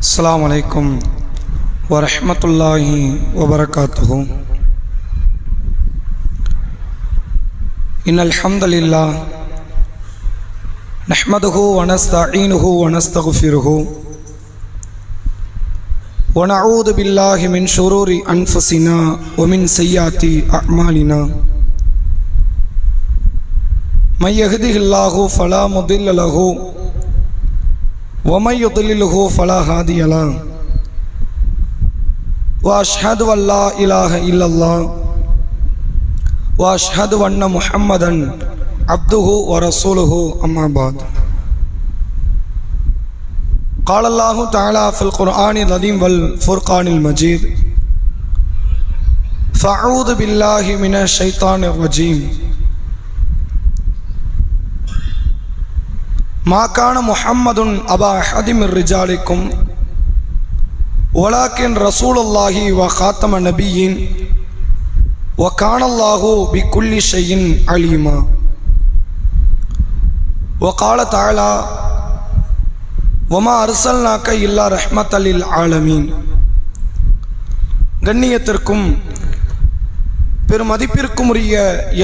अस्सलामु अलैकुम वरहमतुल्लाहि वबरकातुहु। इन्नल हम्दुलिल्लाह नहमदुहु व नस्तईनुहु व नस्तगफिरुहु व नऊज़ु बिल्लाहि मिन शुरूरि अनफुसिना व मिन सय्यिआति अअमालिना। मन यहदिहिल्लाहु फला मुदिल्ल लहु व मन युद्लिलहु फला हादिय लहु व अशहदु अल्ला इलाहा इल्लल्लाह व अशहदु अन्न मुहम्मदन अब्दुहु व रसूलुहु अम्मा बाद। क़ाल अल्लाहु तआला फ़िल क़ुरआनिल अज़ीम वल फ़ुरक़ानिल मजीद फ़अऊज़ु बिल्लाहि मिनश शैतानिर रजीम। मा कान मुहम्मदुन अबा अहदिम मिर रिजालिकुम वलाकिन रसूलुल्लाहि व खातम नबिय्यीन व कानल्लाहु बिकुल्लि शैइन अलीमा। व क़ाल तआला वमा अर्सलनाक इल्ला रहमतल लिल आलमीन। கண்ணியத்திற்கும் பெருமதிப்பிற்கும் உரிய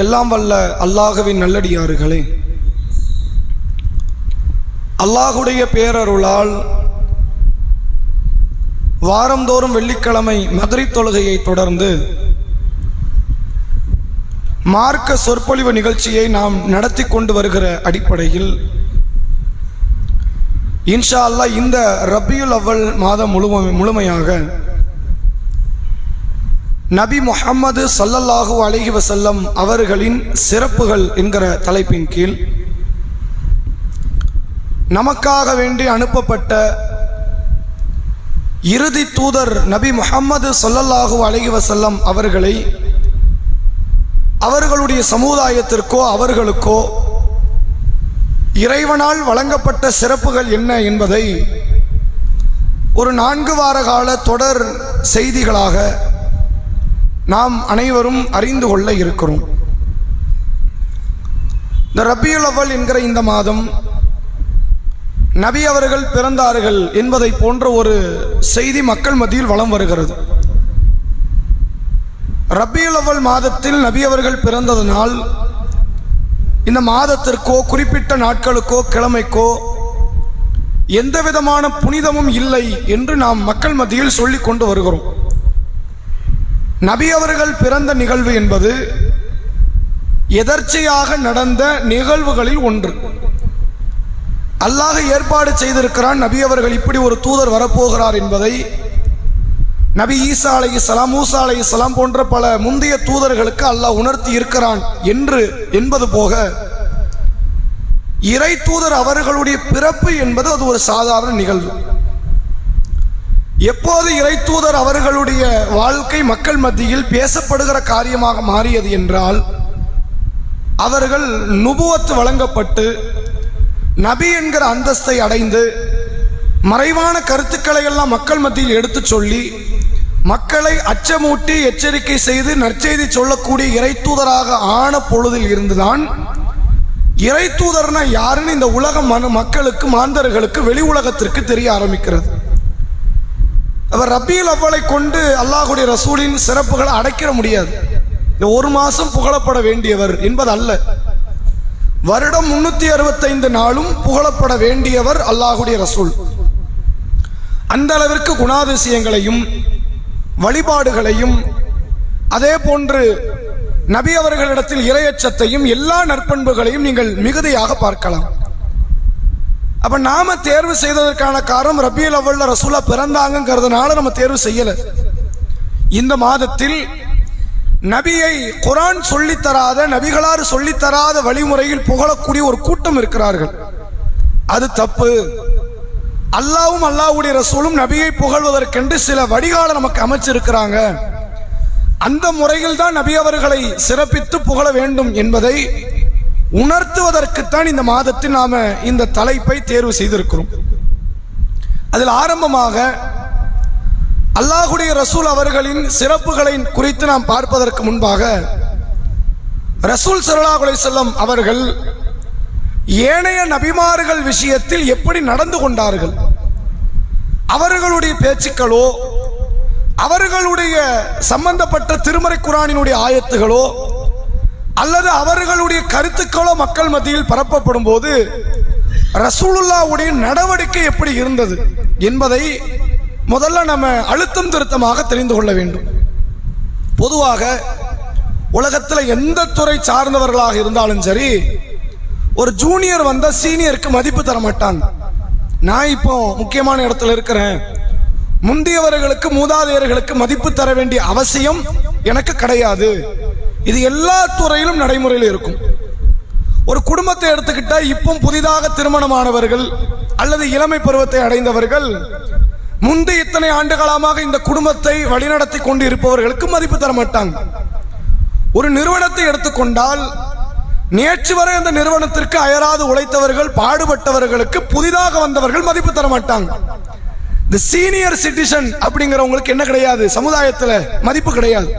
எல்லாம் வல்ல அல்லாஹ்வின் நல்லடியார்களே, அல்லாஹுடைய பேரருளால் வாரந்தோறும் வெள்ளிக்கிழமை மக்ரிப் தொழுகையை தொடர்ந்து மார்க்க சொற்பொழிவு நிகழ்ச்சியை நாம் நடத்தி கொண்டு வருகிற அடிப்படையில் இன்ஷா அல்லாஹ் இந்த ரபியுல் அவ்வல் மாதம் முழுமையாக நபி முஹம்மது ஸல்லல்லாஹு அலைஹி வஸல்லம் அவர்களின் சிறப்புகள் என்கிற தலைப்பின் கீழ் நமக்காக வேண்டி அனுப்பப்பட்ட இறுதி தூதர் நபி முஹம்மது ஸல்லல்லாஹு அலைஹி வஸல்லம் அவர்களை அவர்களுடைய சமுதாயத்திற்கோ அவர்களுக்கோ இறைவனால் வழங்கப்பட்ட சிறப்புகள் என்ன என்பதை ஒரு 4 வார கால தொடர் செய்திகளாக நாம் அனைவரும் அறிந்து கொள்ள இருக்கிறோம். இந்த ரபியுல் அவ்வல் என்கிற இந்த மாதம் நபி அவர்கள் பிறந்தார்கள் என்பதை போன்ற ஒரு செய்தி மக்கள் மத்தியில் வலம் வருகிறது. ரபியுல் அவ்வல் மாதத்தில் நபி அவர்கள் பிறந்ததனால் இந்த மாதத்திற்கோ குறிப்பிட்ட நாட்களுக்கோ கிழமைக்கோ எந்த விதமான புனிதமும் இல்லை என்று நாம் மக்கள் மத்தியில் சொல்லிக் கொண்டு வருகிறோம். நபி அவர்கள் பிறந்த நிகழ்வு என்பது எதர்ச்சையாக நடந்த நிகழ்வுகளில் ஒன்று. அல்லாஹ் ஏற்பாடு செய்திருக்கிறான், நபி அவர்கள் இப்படி ஒரு தூதர் வரப்போகிறார் என்பதை. நபி ஈசா அலைஹிஸ்ஸலாம், மூசா அலைஹிஸ்ஸலாம் போன்ற பல முந்தைய தூதர்களுக்கு அல்லாஹ் உணர்த்தி இருக்கிறான் என்பது போக இறை தூதர் அவர்களுடைய பிறப்பு என்பது அது ஒரு சாதாரண நிகழ்வு. எப்போது இறை தூதர் அவர்களுடைய வாழ்க்கை மக்கள் மத்தியில் பேசப்படுகிற காரியமாக மாறியது என்றால், அவர்கள் நுபுவத் வழங்கப்பட்டு நபி என்கிற அந்தஸ்தை அடைந்து மறைவான கருத்துக்களை எல்லாம் மக்கள் மத்தியில் எடுத்து சொல்லி மக்களை அச்சமூட்டி எச்சரிக்கை செய்து நற்செய்தி சொல்லக்கூடிய இறை தூதராக ஆன பொழுதில் இருந்துதான் இறை தூதர்னா யாருன்னு இந்த உலக மக்களுக்கு, மாந்தர்களுக்கு, வெளி உலகத்திற்கு தெரிய ஆரம்பிக்கிறது. அவர் ரபியுல் அவ்வலை கொண்டு அல்லாஹுடைய ரசூலின் சிறப்புகளை அடைக்கிற முடியாது. இந்த ஒரு மாசம் புகழப்பட வேண்டியவர் என்பது அல்ல, வருடம் 365 நாளும் புகழப்பட வேண்டியவர் அல்லாஹுடைய ரசூல். அந்த அளவிற்கு குணாதிசயங்களையும் வழிபாடுகளையும் அதே போன்று நபி அவர்களிடத்தில் இறையச்சத்தையும் எல்லா நற்பண்புகளையும் நீங்கள் மிகுதியாக பார்க்கலாம். அப்ப நாம தேர்வு செய்ததற்கான காரணம் ரபியுல் அவ்வல்ல ரசூலா பிறந்தாங்கிறதுனால நம்ம தேர்வு செய்யல. இந்த மாதத்தில் நபியை குர்ஆன் சொல்லித்தராத, நபிகளார் சொல்லித்தராத வழிமுறையில் புகழக்கூடிய ஒரு கூட்டம் இருக்கிறார்கள். அது தப்பு. அல்லாஹ்வும் அல்லாஹ்வுடைய ரசூலும் நபியை புகழ்வதற்கென்று சில வடிகால நமக்கு அமைச்சிருக்கிறாங்க. அந்த முறையில் தான் நபி அவர்களை சிறப்பித்து புகழ வேண்டும் என்பதை உணர்த்துவதற்குத்தான் இந்த மாதத்தில் நாம இந்த தலைப்பை தேர்வு செய்திருக்கிறோம். அதில் ஆரம்பமாக அல்லாஹுடைய ரசூல் அவர்களின் சிறப்புகளை குறித்து நாம் பார்ப்பதற்கு முன்பாக ரசூல் ஸல்லல்லாஹு அலைஹி வஸல்லம் அவர்கள் ஏனைய நபிமார்கள் விஷயத்தில் எப்படி நடந்து கொண்டார்கள், அவர்களுடைய பேச்சுக்களோ அவர்களுடைய சம்பந்தப்பட்ட திருமறை குர்ஆனினுடைய ஆயத்துகளோ அல்லது அவர்களுடைய கருத்துக்களோ மக்கள் மத்தியில் பரப்பப்படும் போது ரசூலுல்லாஹ்வுடைய நடவடிக்கை எப்படி இருந்தது என்பதை முதல்ல நம்ம அழுத்தம் திருத்தமாக தெரிந்து கொள்ள வேண்டும். பொதுவாக உலகத்தில் எந்த துறை சார்ந்தவர்களாக இருந்தாலும் சரி, ஒரு ஜூனியர் வந்த சீனியருக்கு மதிப்பு தர மாட்டாங்க. நான் இப்போ முக்கியமான இடத்துல இருக்கிறேன், முந்தியவர்களுக்கு மூதாதையர்களுக்கு மதிப்பு தர வேண்டிய அவசியம் எனக்கு கிடையாது. இது எல்லா துறையிலும் நடைமுறையில் இருக்கும். ஒரு குடும்பத்தை எடுத்துக்கிட்டா இப்போ புதிதாக திருமணமானவர்கள் அல்லது இளமை பருவத்தை அடைந்தவர்கள் முந்தி இத்தனை ஆண்டு காலமாக இந்த குடும்பத்தை வழிநடத்தி கொண்டு இருப்பவர்களுக்கு மதிப்பு தர மாட்டாங்க. ஒரு நிறுவனத்தை எடுத்துக்கொண்டால் நேற்று வரை அந்த நிறுவனத்திற்கு அயராது உழைத்தவர்கள் பாடுபட்டவர்களுக்கு புதிதாக வந்தவர்கள் மதிப்பு தர மாட்டாங்க. இந்த சீனியர் சிட்டிசன் அப்படிங்கிறவங்களுக்கு என்ன கிடையாது, சமுதாயத்தில் மதிப்பு கிடையாது.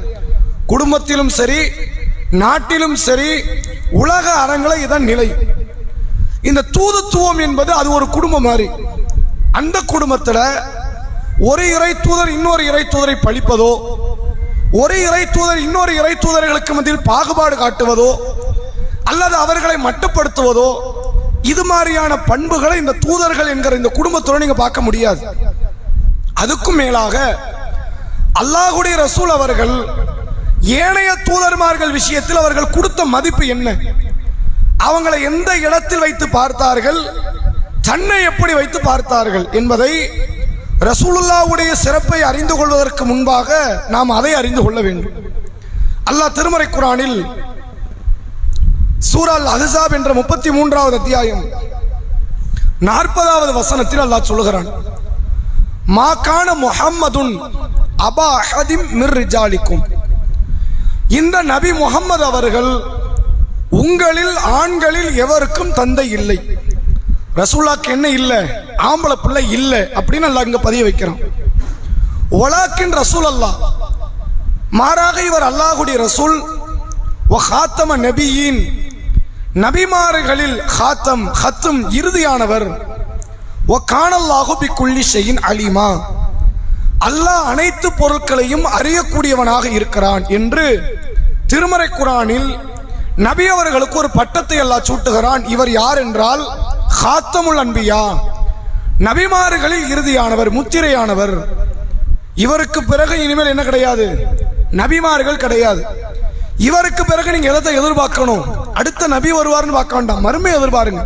குடும்பத்திலும் சரி நாட்டிலும் சரி உலக அரங்கில் இதான் நிலை. இந்த தூதுத்துவம் என்பது அது ஒரு குடும்பம் மாதிரி. அந்த குடும்பத்தில் ஒரு இறை தூதர் இன்னொரு இறை தூதரை பழிப்பதோ, ஒரு இறை தூதர் இன்னொரு இறை தூதர்களுக்கு மத்தியில் பாகுபாடு காட்டுவதோ அல்லது அவர்களை மட்டுப்படுத்துவதோ, இது மாதிரியான பண்புகளை இந்த தூதர்கள் என்கிற இந்த குடும்பத்தோடு நீங்க பார்க்க முடியாது. அதுக்கும் மேலாக அல்லாஹ்வுடைய ரசூல் அவர்கள் ஏனைய தூதர்மார்கள் விஷயத்தில் அவர்கள் கொடுத்த மதிப்பு என்ன, அவங்களை எந்த இடத்தில் வைத்து பார்த்தார்கள், தன்னை எப்படி வைத்து பார்த்தார்கள் என்பதை ரசூலுல்லாஹ்வுடைய சிறப்பை அறிந்து கொள்வதற்கு முன்பாக நாம் அதை அறிந்து கொள்ள வேண்டும். அல்லாஹ் திருமறை குர்ஆனில் சூரா அல்-அஹ்ஸாப் என்ற 33வது அத்தியாயம் 40வது வசனத்தில் அல்லாஹ் சொல்கிறான், மா கான முஹம்மதுன் அபா அஹதிம் மிர் ரிஜாலிக்கும். இந்த நபி முஹம்மது அவர்கள் உங்களில் ஆண்களில் எவருக்கும் தந்தை இல்லை. ரசூலுல்லாஹ்க்கு என்ன இல்லை, ஆம்பளை பிள்ளை இல்லை அப்படின்னு அல்லாஹ் இங்க பதிய வைக்கிறான். வலாக்கின் ரசூல் அல்லாஹ், மாறாக இவர் அல்லாஹ்வுடைய ரசூல், வ ஹாத்தம நபியின், நபிமார்களில் ஹாத்தம் ஹத்தும் இறுதியானவர், வ கானல்லாஹு பிக்குல்லி ஷைஇன் அலீமா, அல்லாஹ் அனைத்து பொருட்களையும் அறியக்கூடியவனாக இருக்கிறான் என்று திருமறை குர்ஆனில் நபி அவர்களுக்கு ஒரு பட்டத்தை அல்லாஹ் சூட்டுகிறான். இவர் யார் என்றால் ஹாத்தமுல் அன்பியா, நபிமார்களில் இறுதியானவர், முத்திரையானவர். இவருக்கு பிறகு இனிமேல் என்ன கிடையாது, நபிமார்கள் கிடையாது. இவருக்கு பிறகு நீங்க எதை எதிர்பார்க்கணும், அடுத்த நபி வருவார்னு பார்க்க வேண்டாம், மறுமை எதிர்பாருங்க.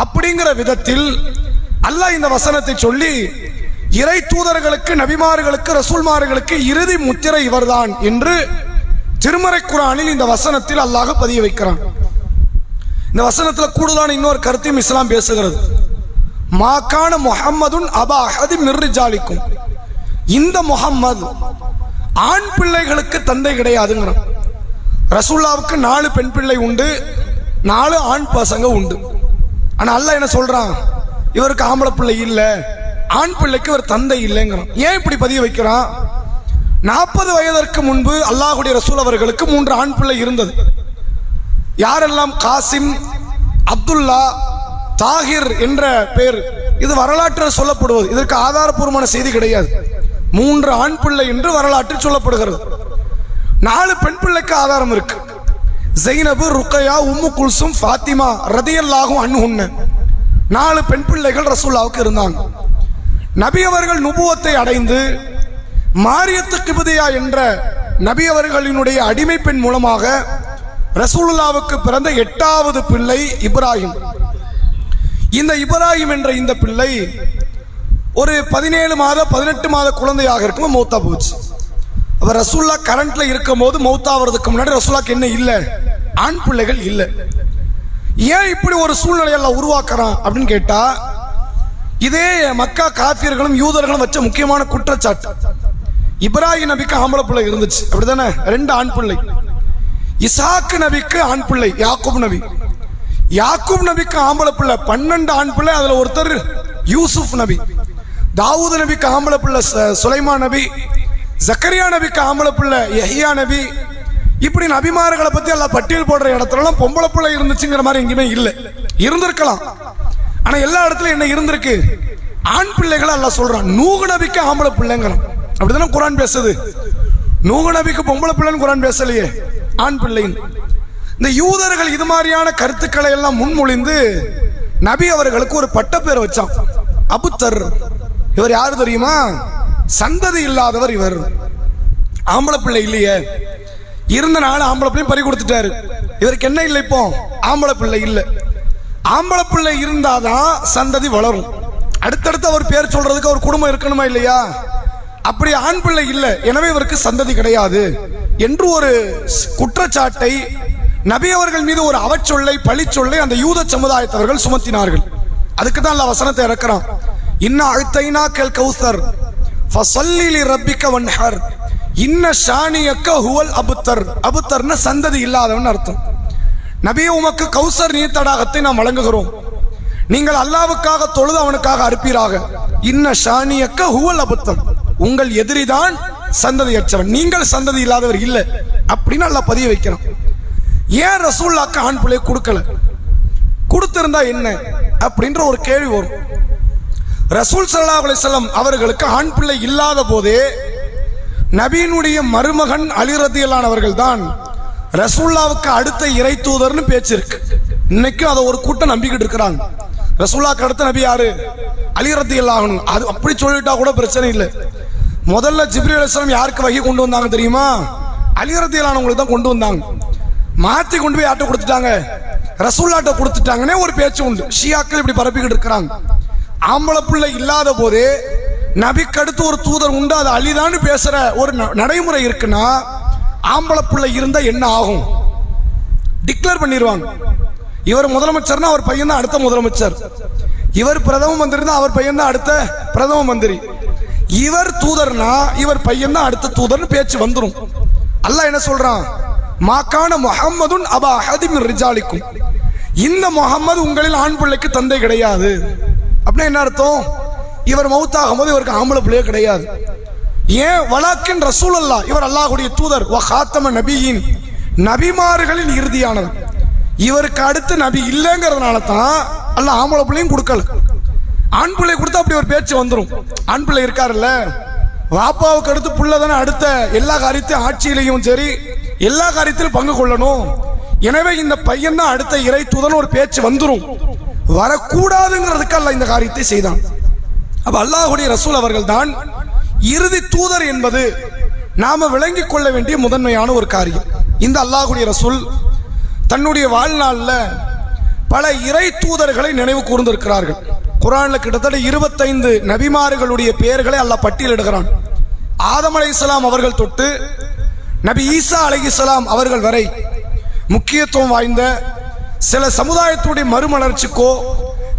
அப்படிங்கிற விதத்தில் அல்லாஹ் இந்த வசனத்தை சொல்லி இறை தூதர்களுக்கு, நபிமார்களுக்கு, ரசூல்மார்களுக்கு இறுதி முத்திரை இவர்தான் என்று திருமறை குர்ஆனில் இந்த வசனத்தில் அல்லாஹ் பதிய வைக்கிறான். இந்த வசனத்தில் கூடுதலான இன்னொரு கருத்தையும் இஸ்லாம் பேசுகிறது. மாகான முஹம்மதுன் அபா அஹதி மிர் ரிஜாலிக்கும், இந்த முஹம்மது ஆண் பிள்ளைகளுக்கு தந்தை கிடையாதுங்கிறான். ரசூலுல்லாஹ்வுக்கு 4 பெண் பிள்ளை உண்டு, 4 ஆண் பசங்க உண்டு. ஆனா அல்லாஹ் என்ன சொல்றான், இவருக்கு ஆம்பளை பிள்ளை இல்லை, ஆண் பிள்ளைக்கு ஒரு தந்தை இல்லைங்கிறான். ஏன் இப்படி பதிய வைக்கிறான்? 40 வயதிற்கு முன்பு அல்லாஹ்வுடைய ரசூல் அவர்களுக்கு 3 ஆண் பிள்ளை இருந்தது. யாரெல்லாம்? காசிம், அப்துல்லா, தாகிர் என்ற பேர். இது வரலாற்றில் சொல்லப்படுவது, இதற்கு ஆதாரபூர்வமான செய்தி கிடையாது. 3 ஆண் பிள்ளை என்று வரலாற்றில் சொல்லப்படுகிறது. 4 பெண் பிள்ளைக்கு ஆதாரம் இருக்கு. ஜைனபு, ருக்கையா, உம்மு குல்சும், ஃபாத்திமா ரதியல்லாஹு அன்ஹுன்ன 4 பெண் பிள்ளைகள் ரசூலுல்லாஹ்வுக்கு இருந்தாங்க. நபி அவர்கள் நுபுவத்தை அடைந்து மாரியத்து கிப்தியா என்ற நபி அவர்களினுடைய அடிமை பெண் மூலமாக ரசூலுல்லாஹ்வுக்கு பிறந்த 8வது பிள்ளை இப்ராஹிம். இந்த இப்ராஹிம் என்ற இந்த பிள்ளை ஒரு 17 மாத 18 மாத குழந்தையாக இருக்கும் மௌத்தா போச்சு. அவர் ரசூலுல்லாஹ் கரண்ட்ல இருக்கும் போது மௌத்தாவதுக்கு முன்னாடி ரசூலுல்லாஹ்க்கு என்ன இல்லை, ஆண் பிள்ளைகள் இல்லை. ஏன் இப்படி ஒரு சூழ்நிலையெல்லாம் உருவாக்குறான் அப்படின்னு கேட்டா, இதே மக்கா காஃபியர்களும் யூதர்களும் வச்ச முக்கியமான குற்றச்சாட்டு. இப்ராஹிம் நபிக்கு ஆம்பளை பிள்ளை இருந்துச்சு, அப்படிதானே? 2 ஆண் பிள்ளை. இசாக்கு நபிக்கு ஆண் பிள்ளை யாக்கூப் நபி. யாக்கூப் நபிக்கு ஆம்பளை பிள்ளை 12 ஆண் பிள்ளை, அதுல ஒருத்தர் யூசுப் நபி. தாவூத் நபிக்கு ஆம்பளை பிள்ளை சுலைமான் நபி. ஜக்கரியா நபிக்கு ஆம்பளை பிள்ளை யஹ்யா நபி. இப்படி நபிமார்களை பத்தி எல்லாம் பட்டியல் போடுற இடத்துலலாம் பொம்பளை பிள்ளை இருந்துச்சுங்கிற மாதிரி எங்கேயுமே இல்லை. இருந்திருக்கலாம், ஆனா எல்லா இடத்துலயும் என்ன இருந்திருக்கு, ஆண் பிள்ளைகளை அல்லாஹ் சொல்றான். நூஹ் நபிக்கு ஆம்பளை பிள்ளைங்கிறான். அப்படிதானே குர்ஆன் பேசுது. நூஹ் நபிக்கு பொம்பளை பிள்ளைன்னு குர்ஆன் பேசலையே, ஆண் பிள்ளைன்னு. இந்த யூதர்கள் இது மாதிரியான கருத்துக்களை எல்லாம் முன்மொழிந்து நபி அவர்களுக்கு ஒரு பட்ட பேர் வச்சான், அபுத்தர். இவர் யாரு தெரியுமா? சந்ததி இல்லாதவர். இவர் ஆம்பளை பிள்ளை இல்லையே, இருந்த நாள் ஆம்பளை பிள்ளையும் பறி கொடுத்துட்டாரு. இவருக்கு என்ன இல்லை? இப்போ ஆம்பளை பிள்ளை இல்லை. ஆம்பளை பிள்ளை இருந்தாதான் சந்ததி வளரும். அடுத்தடுத்து அவர் பேர் சொல்றதுக்கு அவர் குடும்பம் இருக்கணுமா இல்லையா? அப்படி ஆண் பிள்ளை இல்லை, எனவே இவருக்கு சந்ததி கிடையாது என்று ஒரு குற்றச்சாட்டை நபி அவர்கள் மீது ஒரு அவச்சொல்லை, பழிச்சொல்லை அந்த யூத சமுதாயத்தவர்கள் சுமத்தினார்கள். அதுக்கு தான் அல்லாஹ் வசனத்தை இறக்குறான். இன்னா அஅதைனாக்கல் கௌசர் ஃபஸல்லி லிரப்பிக வன்ஹர் இன்ன ஷானியக்க ஹுவல் அபுத்தர். அபுத்தர்னா சந்ததி இல்லாதவன் அர்த்தம். நபியே, உமக்கு கௌசர் நீர் தடாகத்தை நாம் வழங்குகிறோம், நீங்கள் அல்லாஹ்வுக்காக தொழுது அவனுக்காக அறுப்பீராக. இன்ன ஷானியக்க ஹுவல் அபுத்தர், உங்கள் எதிரிதான் சந்ததியற்றவன், நீங்கள் சந்ததி இல்லாதவர் இல்லை அப்படின்னு அல்லாஹ் பதிய வைக்கிறான். ஏன் ரசூலுல்லாஹ்க்கு ஆண் பிள்ளை கொடுக்கல? கொடுத்திருந்தா என்ன அப்படின்ற ஒரு கேள்வி வரும். ரசூல் ஸல்லல்லாஹு அலைஹி வஸல்லம் அவர்களுக்கு ஆண் பிள்ளை இல்லாத போதே நபியினுடைய மருமகன் அலி ரலியல்லாஹு அவர்கள் தான் ரசூலுல்லாஹ்வுக்கு அடுத்த இறை தூதர்னு பேச்சு இருக்கு. இன்னைக்கும் அதை ஒரு கூட்டம் நம்பிக்கிட்டு இருக்கிறாங்க. ரசூலுல்லாஹ்வுக்கு அடுத்த நபி யாரு? அலி ரலியல்லாஹு அன்ஹு. அது அப்படி சொல்லிட்டா கூட பிரச்சனை இல்லை. முதல்ல ஜிப்ரீல் அலைஹிஸ்ஸலாம் யாருக்கு வஹி கொண்டு வந்தாங்க தெரியுமா? அலி ரலியல்லாஹு அன்ஹுக்கு தான் கொண்டு வந்தாங்க. மாத்தி கொண்டு போய் யார்ட்ட கொடுத்துட்டாங்க? ரசூலுல்லாஹ்ட்ட கொடுத்துட்டாங்கன்னே ஒரு பேச்சு உண்டு. ஷியாக்கள் இப்படி பரப்பிக்கிட்டு இருக்கிறாங்க. ஆம்பளை பிள்ளை இல்லாத போதே நபிக்கு அடுத்து ஒரு தூதர் உண்டு, அது அலிதான்னு பேசுற ஒரு நடைமுறை இருக்குன்னா, ஆம்பளை பிள்ளை இருந்தா என்ன ஆகும்? டிக்ளேர் பண்ணிடுவாங்க. இவர் முதலமைச்சர்னா அவர் பையன் தான் அடுத்த முதலமைச்சர், இவர் பிரதம மந்திரி தான் அவர் பையன் தான் அடுத்த பிரதம மந்திரி, இவர் தூதர்னா இவர் பையன் தான் அடுத்த தூதர்னு பேச்சு வந்துடும். அல்லாஹ் என்ன சொல்றான்? மாகான முஹம்மதுன் அபா அஹதி மின் ரிஜாலிக்கும், இந்த முஹம்மது உங்களில் ஆண் பிள்ளைக்கு தந்தை கிடையாது. அப்படின்னா என்ன அர்த்தம்? இவர் மௌத்தாகும் போது இவருக்கு ஆம்பளை பிள்ளையே கிடையாது. ஏன்? வலாக்கின் ரசூலுல்லாஹ், இவர் அல்லாஹ்வுடைய தூதர், வ காத்தம நபியின், நபிமார்களின் இறுதியானவர். இவருக்கு அடுத்து நபி இல்லைங்கிறதுனால தான் அல்லாஹ் ஆம்பளை பிள்ளையும் கொடுக்கல. ஆண் பிள்ளை கொடுத்தா அப்படி ஒரு பேச்சு வந்துடும். ஆண் பிள்ளை இருக்காருல்ல, வாப்பாவுக்கு அடுத்து புள்ள தானே அடுத்த எல்லா காரியத்தையும், ஆட்சியிலையும் சரி எல்லா காரியத்திலும் பங்கு கொள்ளணும். எனவே இந்த பையன் தான் அடுத்த இறை தூதன் ஒரு பேச்சு வந்துடும். வரக்கூடாதுங்கிறதுக்கு அல்லாஹ் இந்த காரியத்தை செய்தான். அப்ப அல்லாஹ்வுடைய ரசூல் அவர்கள் தான் இறுதி தூதர் என்பது நாம விளங்கிக் கொள்ள வேண்டிய முதன்மையான ஒரு காரியம். இந்த அல்லாஹ்வுடைய ரசூல் தன்னுடைய வாழ்நாளில் பல இறை தூதர்களை நினைவு கூர்ந்திருக்கிறார்கள். குர்ஆன்ல கிட்டத்தட்ட 25 நபிமார்களுடைய பெயர்களை அல்லாஹ் பட்டியலிடுகிறான். ஆதம் அலைஹிஸ்ஸலாம் அவர்கள் தொட்டு நபி ஈசா அலைஹிஸ்ஸலாம் அவர்கள் வரை முக்கியத்துவம் வாய்ந்த சில சமுதாயத்தினுடைய மறுமலர்ச்சிக்கோ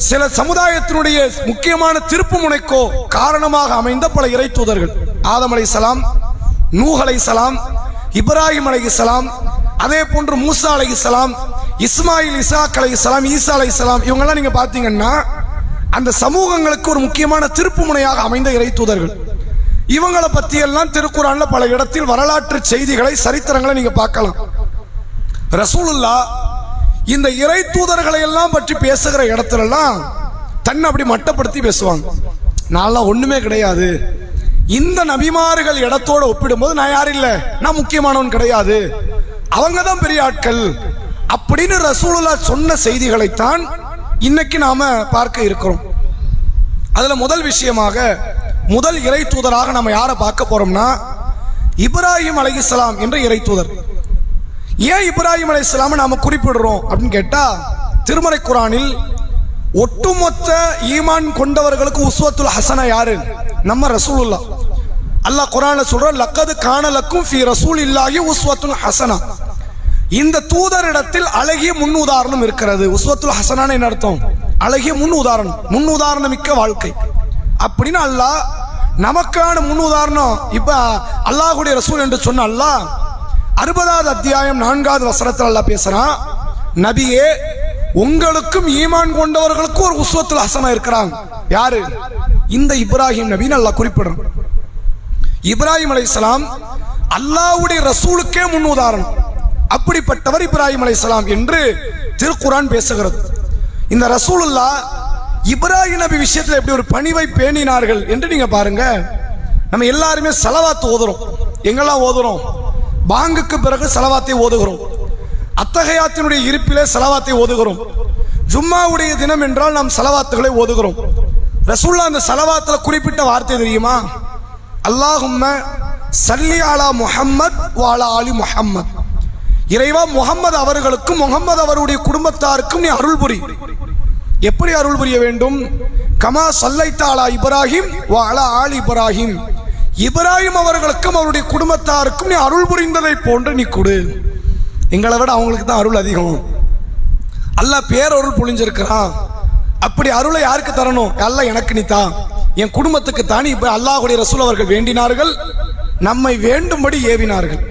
சில சமுதாயத்தினுடைய முக்கியமான திருப்பு முனைக்கோ காரணமாக அமைந்த பல இறை தூதர்கள். ஆதம் அலைஹிஸ்ஸலாம், நூஹ் அலைஹிஸ்ஸலாம், இப்ராஹிம் அலைஹிஸ்ஸலாம், அதே போன்று மூசா அலைஹிஸ்ஸலாம், இஸ்மாயில், இசாக் அலைஹிஸ்ஸலாம், ஈசா அலைஹிஸ்ஸலாம், இவங்கெல்லாம் நீங்க பார்த்தீங்கன்னா அந்த சமூகங்களுக்கு ஒரு முக்கியமான திருப்பு முனையாக அமைந்த இறை தூதர்கள். இவங்களை பற்றியெல்லாம் திருக்குர்ஆன்ல பல இடத்தில் வரலாற்று செய்திகளை, சரித்திரங்களை நீங்க பார்க்கலாம். ரசூலுல்லாஹ் இந்த இறை தூதர்களை எல்லாம் பற்றி பேசுகிற இடத்துலலாம் தன்னை அப்படி மட்டப்படுத்தி பேசுவாங்க. நான்லாம் ஒண்ணுமே கிடையாது, இந்த நபிமார்கள் இடத்தோட ஒப்பிடும்போது நான் யாரும் இல்லை, நான் முக்கியமானவன் கிடையாது, அவங்க தான் பெரிய ஆட்கள் அப்படின்னு ரசூலுல்லாஹ் சொன்ன செய்திகளைத்தான் இன்னைக்கு நாம பார்க்க இருக்கிறோம். அதுல முதல் விஷயமாக முதல் இறை தூதராக நம்ம யாரை பார்க்க போறோம்னா இப்ராஹிம் அலைஹிஸ்ஸலாம் என்ற இறை தூதர். ஏன் இப்ராஹிம் அலைஹிஸ்ஸலாமை நாம குறிப்பிடுறோம் அப்படின்னு கேட்டா, திருமறை குர்ஆனில் ஒட்டுமொத்த ஈமான் கொண்டவர்களுக்கு உஸ்வத்துல் ஹசனா யாரு? நம்ம ரசூலுல்லாஹ். அல்லாஹ் குர்ஆன்ல சொல்ற, லக்கது கான லக்கும் ஃபீ ரசூலில்லாஹி உஸ்வத்துல் ஹசனா, இந்த தூதரிடத்தில் அழகிய முன் உதாரணம் இருக்கிறது. உஸ்வத்துல் ஹசனான என்ன அர்த்தம்? அழகிய முன் உதாரணம், முன் உதாரணம் மிக்க வாழ்க்கை அப்படின்னு அல்லாஹ் நமக்கான முன் உதாரணம். இப்ப அல்லாஹ்வுடைய ரசூல் என்று சொன்ன அல்லாஹ் 60வது அத்தியாயம் 4வது வசனத்தில் அல்லாஹ் பேசுறான், நபியே உங்களுக்கும் ஈமான் கொண்டவர்களுக்கும் ஒரு உஸ்வத்துல் ஹசனா இருக்கிறாங்க. யாரு? இந்த இப்ராஹிம் நபின்னு அல்லாஹ் குறிப்பிடுறான். இப்ராஹிம் அலைஹிஸ்ஸலாம் அல்லாஹ்வுடைய ரசூலுக்கே முன் உதாரணம். அப்படிப்பட்டவர் இப்ராஹிம் அலைஹிஸ்ஸலாம் என்று திருக்குர்ஆன் பேசுகிறது. இந்த ரசூலுல்லாஹ் இப்ராஹிம் நபி விஷயத்தில் எப்படி ஒரு பணிவை பேணினார்கள் என்று நீங்க பாருங்க. நம்ம எல்லாருமே ஸலவாத் ஓதுறோம். எங்கெல்லாம் ஓதுறோம்? பாங்குக்கு பிறகு ஸலவாத்தை ஓதுகிறோம். அத்தஹியாத்தினுடைய இருப்பிலே ஸலவாத்தை ஓதுகிறோம். ஜும்மாவுடைய தினம் என்றால் நாம் ஸலவாத்துகளை ஓதுகிறோம். ரசூலுல்லாஹ் அந்த ஸலவாத்துல குறிப்பிட்ட வார்த்தை தெரியுமா? அல்லாஹும்ம ஸல்லி அலா முஹம்மத் வ அலா ஆலி முஹம்மத். இறைவா, முஹம்மது அவர்களுக்கும் முஹம்மது அவருடைய குடும்பத்தாருக்கும் நீ அருள் புரி. எப்படி அருள் புரிய வேண்டும்? கமா ஸல்லைத அலா இப்ராஹிம் வ அலா ஆலி இப்ராஹிம். இப்ராஹிம் அவர்களுக்கும் அவருடைய குடும்பத்தாருக்கும் நீ அருள் புரிந்ததை போன்று நீ கொடு. எங்களை விட அவங்களுக்கு தான் அருள் அதிகம். அல்லாஹ் பேரருள் புரிஞ்சிருக்கிறான். அப்படி அருளை யாருக்கு தரணும்? அல்லாஹ் எனக்கு நீ தா, என் குடும்பத்துக்கு தானே. இப்ப அல்லாஹ்வுடைய ரசூல் அவர்கள் வேண்டினார்கள், நம்மை வேண்டும்படி ஏவினார்கள்.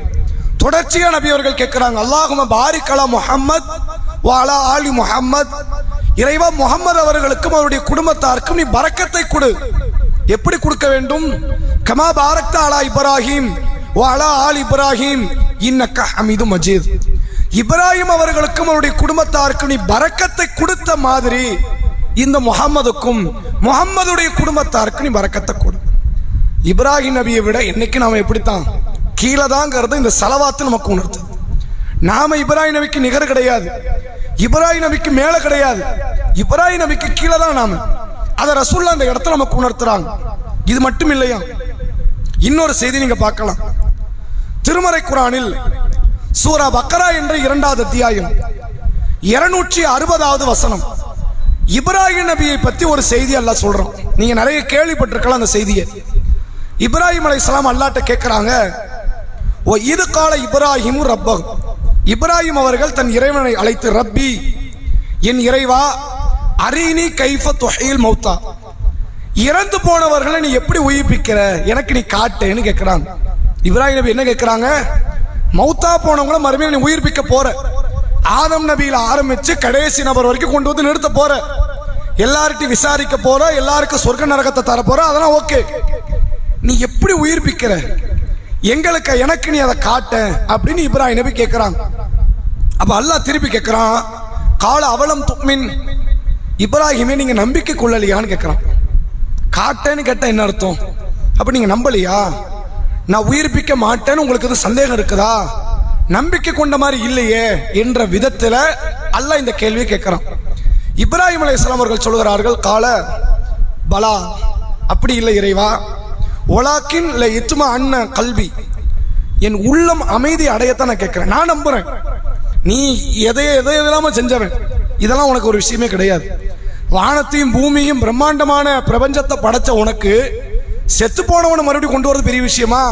தொடர்ச்சியா நபி அவர்கள் கேட்கிறாங்க, அல்லாஹும்ம பாரிக் அலா முஹம்மத் வ அலா ஆலி முஹம்மத். இறைவா, முஹம்மது அவர்களுக்கும் அவருடைய குடும்பத்தாருக்கும் நீ பரக்கத்தை கொடு. எப்படி கொடுக்க வேண்டும்? கமா பாரக்த அலா இப்ராஹிம் வ அலா ஆலி இப்ராஹிம் இன்னக ஹமீதும் மஜீத். இப்ராஹிம் அவர்களுக்கும் அவருடைய குடும்பத்தாருக்கும் நீ பரக்கத்தை கொடுத்த மாதிரி இந்த முஹம்மதுக்கும் முஹம்மதுடைய குடும்பத்தாருக்கும் நீ பரக்கத்தை கொடு. இப்ராஹிம் நபியை விட என்னைக்கு நாம எப்படித்தான் கீழே தாங்கிறது இந்த ஸலவாத்து நமக்கு உணர்த்துது. நாம இப்ராஹிம் நபிக்கு நிகர் கிடையாது, இப்ராஹிம் நபிக்கு மேல கிடையாது, இப்ராஹிம் நபிக்கு கீழே தான் நாம. அதை ரசூலுல்லாஹ் அந்த இடத்துல நமக்கு உணர்த்துறாங்க. இது மட்டும் இல்லையா, இன்னொரு செய்தி நீங்க பார்க்கலாம். திருமறை குர்ஆனில் சூரா பக்கரா என்ற 2வது அத்தியாயம் 260வது வசனம் இப்ராஹிம் நபியை பத்தி ஒரு செய்தி அல்லாஹ் சொல்றான். நீங்க நிறைய கேள்விப்பட்டிருக்கலாம் அந்த செய்தியை. இப்ராஹிம் அலைஹிஸ்ஸலாம் அல்லாஹ்ட்ட கேட்கிறாங்க, ஓ இது கால இப்ராஹிம் ரப்பஹ். இப்ராஹிம் அவர்கள் தன் இறைவனை அழைத்து, ரப்பி என் இறைவா, அரீனி கைஃப துஹீல் மௌத்தா, இறந்து போனவர்களை நீ எப்படி உயிர்ப்பிக்கிற, எனக்கு நீ காட்டுன்னு கேட்கிறாங்க. இப்ராஹிம் நபி என்ன கேட்கிறாங்க? மௌத்தா போனவங்கள மறுபடியும் நீ உயிர்ப்பிக்க போற. ஆதம் நபியில ஆரம்பிச்சு கடைசி நபர் வரைக்கும் கொண்டு வந்து நிறுத்த போற, எல்லார்ட்டையும் விசாரிக்க போற, எல்லாருக்கும் சொர்க்க நரகத்தை தர போற, அதெல்லாம் ஓகே. நீ எப்படி உயிர்ப்பிக்கிற, எனக்கு நீ அதை காட்ட அப்படின்னு இப்ராஹிம் நபி கேட்கிறாங்க. அப்ப அல்லாஹ் திருப்பி கேட்கிறான், கால அவலம் துக்மின், இப்ராஹிமே நீங்க நம்பிக்கை கொள்ளலையான்னு கேட்கிறான். காட்டேன்னு கேட்டா என்ன அர்த்தம்? அப்ப நீங்க நம்பலையா, நான் உயிர்ப்பிக்க மாட்டேன்னு உங்களுக்கு இது சந்தேகம் இருக்குதா, நம்பிக்கை கொண்ட மாதிரி இல்லையே என்ற விதத்துல அல்லாஹ் இந்த கேள்வியை கேட்கிறான். இப்ராஹிம் அலைஹிஸ்ஸலாம் அவர்கள் சொல்கிறார்கள், கால பலா, அப்படி இல்லை இறைவா, ஒலாக்கின் ல இத்மா அன்ன கல்வி, என் உள்ளம் அமைதி அடையத்தான் நான் கேட்கிறேன். நான் நம்புறேன் நீ எதையெல்லாம செஞ்சவன், இதெல்லாம் உனக்கு ஒரு விஷயமே கிடையாது. வானத்தையும் பூமியும் பிரம்மாண்டமான பிரபஞ்சத்தை படைச்ச உனக்கு செத்து போனவனை மறுபடியும் கொண்டு வரது பெரிய விஷயமா?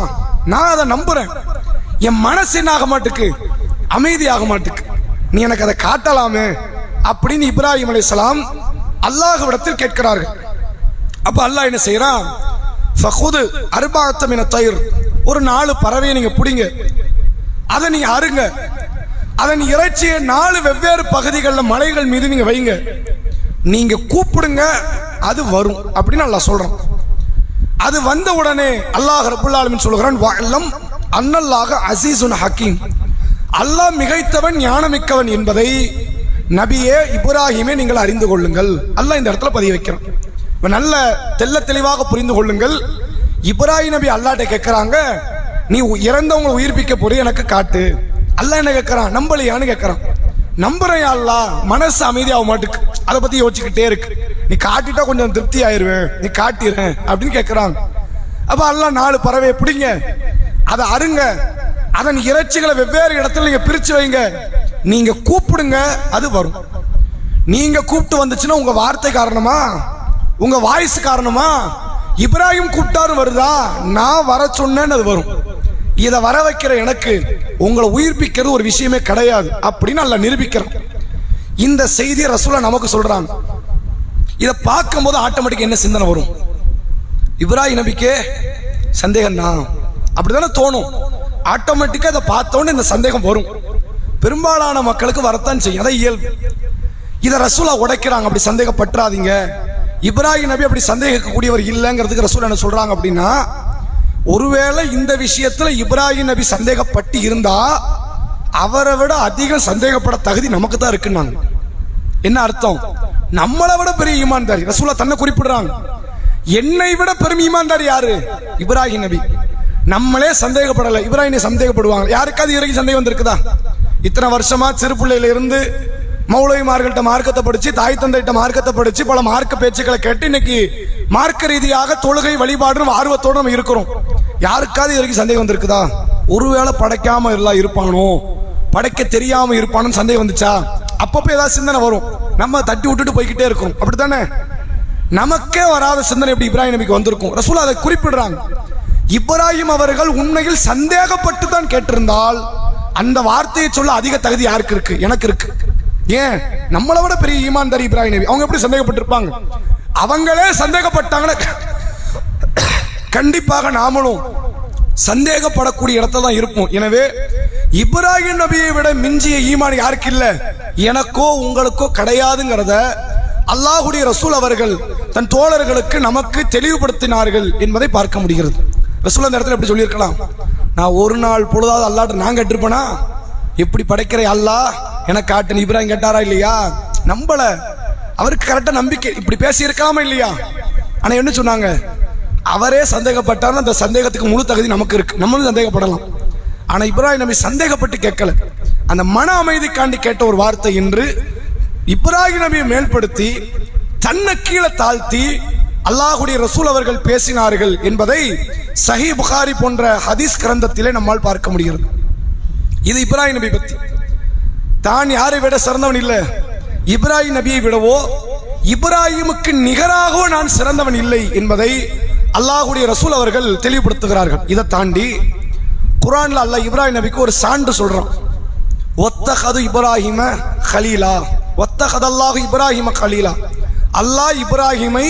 நான் அதை நம்புறேன். என் மனசு என்ன ஆக மாட்டுக்கு, அமைதி ஆக மாட்டுக்கு, நீ எனக்கு அதை காட்டலாமே அப்படின்னு இப்ராஹிம் அலைஹிஸ்ஸலாம் அல்லாஹ்விடத்தில் கேட்கிறார்கள். அப்ப அல்லாஹ் என்ன செய்யறான்? ஃபகுது அர்பஅத்த மின தய்ர், ஒரு 4 பறவையை நீங்க பிடிங்க, அதை நீங்க அருங்க, அதன் இறைச்சியை 4 வெவ்வேறு பகுதிகளில் மலைகள் மீது நீங்க வைங்க, நீங்க கூப்பிடுங்க, அது வரும் அப்படின்னு அல்லாஹ் சொல்றான். அது வந்த உடனே அல்லாஹ் ரப்புல் ஆலமீன் சொல்கிறான், வஅல்லம் அன்னல்லாஹ அஸீஸுன் ஹக்கீம், அல்லாஹ் மிகைத்தவன் ஞானமிக்கவன் என்பதை நபியே இப்ராஹிமே நீங்கள் அறிந்து கொள்ளுங்கள். அல்லாஹ் இந்த இடத்துல பதிய வைக்கிறான். நல்ல தெல்ல தெளிவாக புரிந்து கொள்ளுங்கள். இப்ராஹிம் நபி அல்லாஹ்ட்ட கேட்கிறாங்க, நீ இறந்தவங்களை உயிர்ப்பிக்க போற, எனக்கு காட்டு. அல்லாஹ் என்ன கேட்கிறான்? நம்பலையான்னு கேட்கிறான். நம்புறேன் அல்லாஹ், மனசு அமைதியாக மாட்டுக்கு, அதை பத்தி யோசிச்சுக்கிட்டே இருக்கு, நீ காட்டிட்டா கொஞ்சம் திருப்தி ஆயிருவேன், நீ காட்டிடுறேன் அப்படின்னு கேட்கிறாங்க. அப்ப அல்லாஹ் 4 பறவையை பிடிங்க, அதை அருங்க, அதன் இறைச்சிகளை வெவ்வேறு இடத்துல நீங்க பிரிச்சு வைங்க, நீங்க கூப்பிடுங்க, அது வரும். நீங்க கூப்பிட்டு வந்துச்சுன்னா உங்க வார்த்தை காரணமா, உங்க வாய்ஸ் காரணமா, இப்ராஹிம் கூப்பிட்டாரு வருதா, நான் வர சொன்னேன்னு அது வரும். இதை வர வைக்கிற எனக்கு உங்களை உயிர்ப்பிக்கிறது ஒரு விஷயமே கிடையாது அப்படின்னு அல்லாஹ் நிரூபிக்கிறான். இந்த செய்தியை ரசூலுல்லாஹ் நமக்கு சொல்றாங்க. இதை பார்க்கும் போது ஆட்டோமேட்டிக் என்ன சிந்தனை வரும்? இப்ராஹிம் நபிக்கே சந்தேகம் தான், அப்படித்தானே தோணும். ஆட்டோமேட்டிக்கா இதை பார்த்தோன்னு இந்த சந்தேகம் வரும். பெரும்பாலான மக்களுக்கு வரத்தான் செய்யும், அதை இயல்பு. இதை ரசூலுல்லாஹ் உடைக்கிறாங்க, அப்படி சந்தேகப்பற்றாதீங்க, இப்ராஹிம் நபி அப்படி சந்தேகிக்கக்கூடியவர் இல்லைங்கிறதுக்கு ரசூல் என்ன சொல்றாங்க அப்படின்னா, ஒருவேளை இந்த விஷயத்துல இப்ராஹிம் நபி சந்தேகப்பட்டு இருந்தா அவரை விட அதிகம் சந்தேகப்பட தகுதி நமக்கு தான் இருக்குன்னாங்க. என்ன அர்த்தம்? நம்மளை விட பெரிய ஈமான்தாரி. ரசூலா தன்னை குறிப்பிடுறாங்க, என்னை விட பெரும் ஈமான்தாரி யாரு? இப்ராஹிம் நபி. நம்மளே சந்தேகப்படலை, இப்ராஹிம் சந்தேகப்படுவாங்க. யாருக்காவது இறங்கி சந்தேகம் வந்திருக்குதா? இத்தனை வருஷமா சிறு பிள்ளையில இருந்து மௌலவிமார்கள்ட்ட மார்க்கத்தை படிச்சு, தாய் தந்தைகிட்ட மார்க்கத்தை படிச்சு, பல மார்க்க பேச்சுக்களை கேட்டு இன்னைக்கு மார்க்க ரீதியாக தொழுகை வழிபாடு ஆர்வத்தோடு நம்ம இருக்கிறோம். யாருக்காவது இறங்கி சந்தேகம் வந்திருக்குதா? ஒருவேளை படைக்காம எல்லாம் இருப்பானோ, படைக்க தெரியாம இருப்பானு சந்தேகம் வந்துச்சா? அப்பப்போ ஏதாவது சிந்தனை வரும், நம்ம தட்டி விட்டுட்டு போய்கிட்டே இருக்கோம். அப்படித்தானே? நமக்கே வராத சிந்தனை எப்படி இப்ராஹிம் நபிக்கு வந்திருக்கும்? ரசூல் அதை குறிப்பிடுறாங்க. இப்ராஹிம் அவர்கள் உண்மையில் சந்தேகப்பட்டு தான் கேட்டிருந்தால் அந்த வார்த்தையை சொல்ல அதிக தகுதி யாருக்கு இருக்கு? எனக்கு இருக்கு. ஏன்? நம்மளை விட பெரிய ஈமான்தாரி இப்ராஹிம் நபி. அவங்க எப்படி சந்தேகப்பட்டிருப்பாங்க? அவங்களே சந்தேகப்பட்டாங்கன்னா கண்டிப்பாக நாமளும் சந்தேகப்படக்கூடிய இடத்துல தான் இருப்போம். எனவே இப்ராஹிம் நபியை விட மிஞ்சிய ஈமான் யாருக்கு இல்ல? எனக்கோ உங்களுக்கோ கிடையாதுங்கிறத அல்லாஹ்வுடைய ரசூல் அவர்கள் தன் தோழர்களுக்கு நமக்கு தெளிவுபடுத்தினார்கள் என்பதை பார்க்க முடிகிறது. ரசூல் அந்த இடத்துல எப்படி சொல்லியிருக்கலாம்? நான் ஒரு நாள் பொழுதாவது அல்லாஹ்ட்ட நான் கேட்டிருப்பேனா, எப்படி படைக்கிற அல்லாஹ் எனக்கு காட்டு இப்ராஹிம் கேட்டாரா இல்லையா? நம்பல, அவருக்கு கரெக்டா நம்பிக்கை, இப்படி பேசி இருக்காம இல்லையா? ஆனா என்ன சொன்னாங்க? அவரே சந்தேகப்பட்டார். அந்த சந்தேகத்துக்கு முழு தகுதி நமக்கு இருக்கு, நம்மளும் சந்தேகப்படலாம். ஆனா இப்ராஹிம் நபி சந்தேகப்பட்டு கேட்கல, அந்த மன அமைதிக்காண்டி கேட்ட ஒரு வார்த்தை என்று இப்ராஹிம் நபியை மேல்படுத்தி தன்னை கீழே தாழ்த்தி அல்லாஹ்வுடைய ரசூல் அவர்கள் பேசினார்கள் என்பதை சஹீஹ் புகாரி போன்ற ஹதீஸ் கிரந்தத்திலே நம்மால் பார்க்க முடிகிறது. இது இப்ராஹிம் நபி பத்தி. தான் யாரை விட சிறந்தவன் இல்லை, இப்ராஹிம் நபியை விடவோ இப்ராஹிமுக்கு நிகராகவோ நான் சிறந்தவன் இல்லை என்பதை அல்லாஹ்வுடைய ரசூல் அவர்கள் தெளிவுபடுத்துகிறார்கள். இதை தாண்டி குர்ஆன்ல அல்லாஹ் இப்ராஹிம் நபிக்கு ஒரு சான்று சொல்றான். வத்தஹது இப்ராஹிம கலீலா, வத்தஹதல்லாஹு இப்ராஹிம கலீலா. அல்லாஹ் இப்ராஹிமை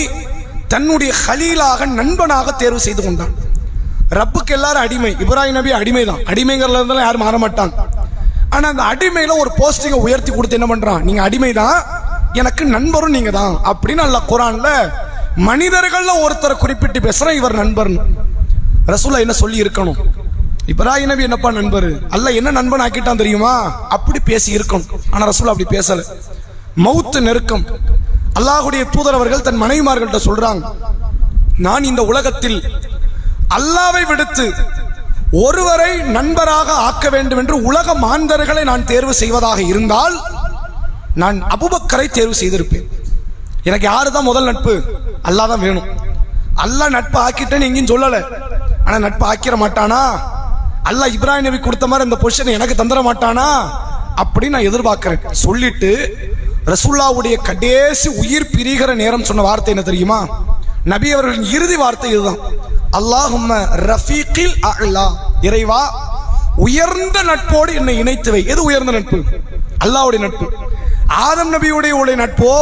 தன்னுடைய கலீலாக, நண்பனாக தேர்வு செய்து கொண்டான். ரப்புக்கு எல்லாரும் அடிமை, இப்ராஹிம் நபி அடிமை தான். அடிமைங்கிறதுல இருந்தாலும் யாரும் மாற மாட்டாங்க. ஆனா அந்த அடிமையில ஒரு போஸ்டிங்கை உயர்த்தி கொடுத்து என்ன பண்றான்? நீங்க அடிமை தான், எனக்கு நண்பரும் நீங்க தான் அப்படின்னு அல்லாஹ் குர்ஆன்ல மனிதர்கள்ல ஒருத்தரை குறிப்பிட்டு பேசுறேன், இவர் நண்பர்னு. ரசூலுல்லாஹ் என்ன சொல்லி இருக்கணும்? இப்ராஹிம் நபி என்னப்பா நண்பர், அல்லாஹ் என்ன நண்பன் ஆக்கிட்டான் தெரியுமா? அப்படி பேசி இருக்கணும். ஆனா ரசூலுல்லாஹ் அப்படி பேசல. மௌத்து நெருக்கம். அல்லாஹ்வுடைய தூதர் அவர்கள் தன் மனைவிமார்கள்ட்ட சொல்றாங்க, நான் இந்த உலகத்தில் அல்லாஹ்வை விடுத்து ஒருவரை நண்பராக ஆக்க வேண்டும் என்று உலக மாந்தர்களை நான் தேர்வு செய்வதாக இருந்தால் நான் அபூபக்கரை தேர்வு செய்திருப்பேன். எனக்கு யாரு தான் முதல் நட்பு? அல்லாஹ் தான் வேணும். அல்லாஹ் நட்பு ஆக்கிட்டேன்னு எங்கேயும் சொல்லல. ஆனா நட்பு ஆக்கிற மாட்டானா? அல்லாஹ் இப்ராஹிம் நபி கொடுத்த மாதிரி அந்த பொசிஷனை எனக்கு தந்துட மாட்டானா அப்படின்னு நான் எதிர்பார்க்கிறேன் சொல்லிட்டு ரசூலுல்லாஹ்வுடைய கடைசி உயிர் பிரிகிற நேரம் சொன்ன வார்த்தை என்ன தெரியுமா? நபி அவர்களின் இறுதி வார்த்தை இதுதான், அல்லாஹும்ம ரஃபீகில் அஅலா, இறைவா உயர்ந்த நட்போடு என்னை இணைத்து வை. எது உயர்ந்த நட்பு? அல்லாஹ்வுடைய நட்பு. ஆதம் நபியுடைய நட்போ,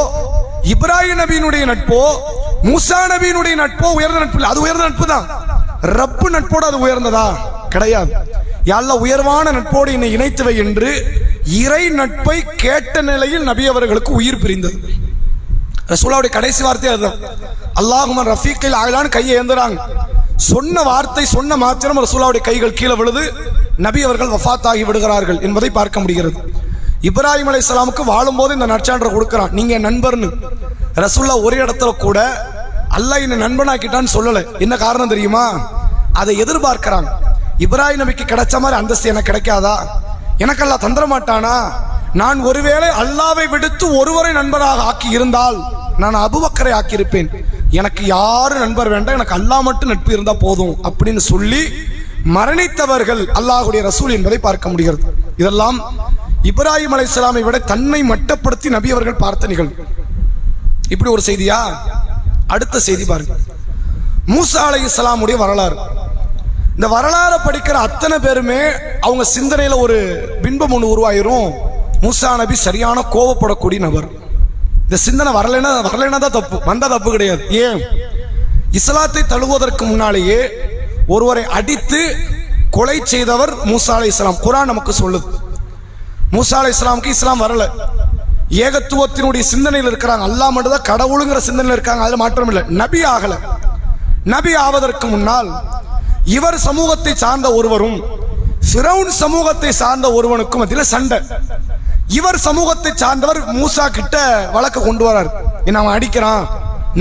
இப்ராஹிம் நபியினுடைய நட்போ, மூசா நபியினுடைய நட்போ உயர்ந்த நட்பு இல்லை. அது உயர்ந்த நட்பு தான். ரப்பு நட்போடு அது உயர்ந்ததா? கிடையாது. யா அல்லாஹ் உயர்வான நட்போடு என்னை இணைத்து வை என்று இறை நட்பை கேட்ட நிலையில் நபி அவர்களுக்கு உயிர் பிரிந்தது. ரசூலுல்லாஹ்வுடைய கடைசி வார்த்தை அதுதான், அல்லாஹும்ம ரஃபீகில் அஅலான்னு கையை ஏந்துறாங்க. சொன்ன வார்த்தை சொன்ன மாத்திரம் ரசூலுல்லாஹ்வுடைய கைகள் கீழே விழுது, நபி அவர்கள் வஃபாத் ஆகி விடுகிறார்கள் என்பதை பார்க்க முடிகிறது. இப்ராஹிம் அலைஹிஸ்ஸலாமுக்கு வாழும்போது இந்த நற்சான்றை கொடுக்கிறான், நீங்க நண்பர்னு. ரசூலுல்லாஹ் ஒரு இடத்துல கூட அல்லாஹ் என்ன நண்பனாக்கிட்டான்னு சொல்லல. என்ன காரணம் தெரியுமா? அதை எதிர்பார்க்கிறாங்க. இப்ராஹிம் நபிக்கு கிடைச்ச மாதிரி அந்தஸ்து எனக்கு கிடைக்காதா? எனக்கு அல்லாஹ் தந்திர மாட்டானா? நான் ஒருவேளை அல்லாஹ்வை விடுத்து ஒருவரை நண்பராக ஆக்கி இருந்தால் நான் அபூபக்கரை ஆக்கியிருப்பேன். எனக்கு யாரு நண்பர் வேண்டாம், எனக்கு அல்லாஹ் மட்டும் நட்பு இருந்தா போதும் அப்படின்னு சொல்லி மரணித்தவர்கள் அல்லாஹ்வுடைய ரசூல் என்பதை பார்க்க முடிகிறது. இதெல்லாம் இப்ராஹிம் அலைஹிஸ்ஸலாமை விட தன்னை மட்டப்படுத்தி நபி அவர்கள் பார்த்த நிகழ்வு. இப்படி ஒரு செய்தியா? அடுத்த செய்தி பாருங்க, மூசா அலைஹிஸ்ஸலாமுடைய வரலாறு. இந்த வரலாறை படிக்கிற அத்தனை பேருமே அவங்க சிந்தனையில ஒரு பின்பம் ஒன்று உருவாயிரும், மூசா நபி சரியான கோபப்படக்கூடிய நபர். இந்த சிந்தனை வரலைன்னா தான் தப்பு, வந்தா தப்பு கிடையாது. ஏன்? இஸ்லாத்தை தழுவுவதற்கு முன்னாலேயே ஒருவரை அடித்து கொலை செய்தவர் மூசா அலைஹிஸ்ஸலாம். குர்ஆன் நமக்கு சொல்லுது. மூசா அலைஹிஸ்ஸலாமுக்கு இஸ்லாம் வரல, ஏகத்துவத்தினுடைய சிந்தனையில் இருக்கிறாங்க, அல்லாஹ் மட்டும் தான் கடவுளுங்கிற சிந்தனையில் இருக்காங்க, அதுல மாற்றம் இல்லை. நபி ஆகல. நபி ஆவதற்கு முன்னால் இவர் சமூகத்தை சார்ந்த ஒருவரும் ஃபிரௌன் சமூகத்தை சார்ந்த ஒருவனுக்கும் மத்தியில் சண்டை. இவர் சமூகத்தை சார்ந்தவர் மூசா கிட்ட வழக்கு கொண்டு வரார். என்ன அவன் அடிக்கிறான்,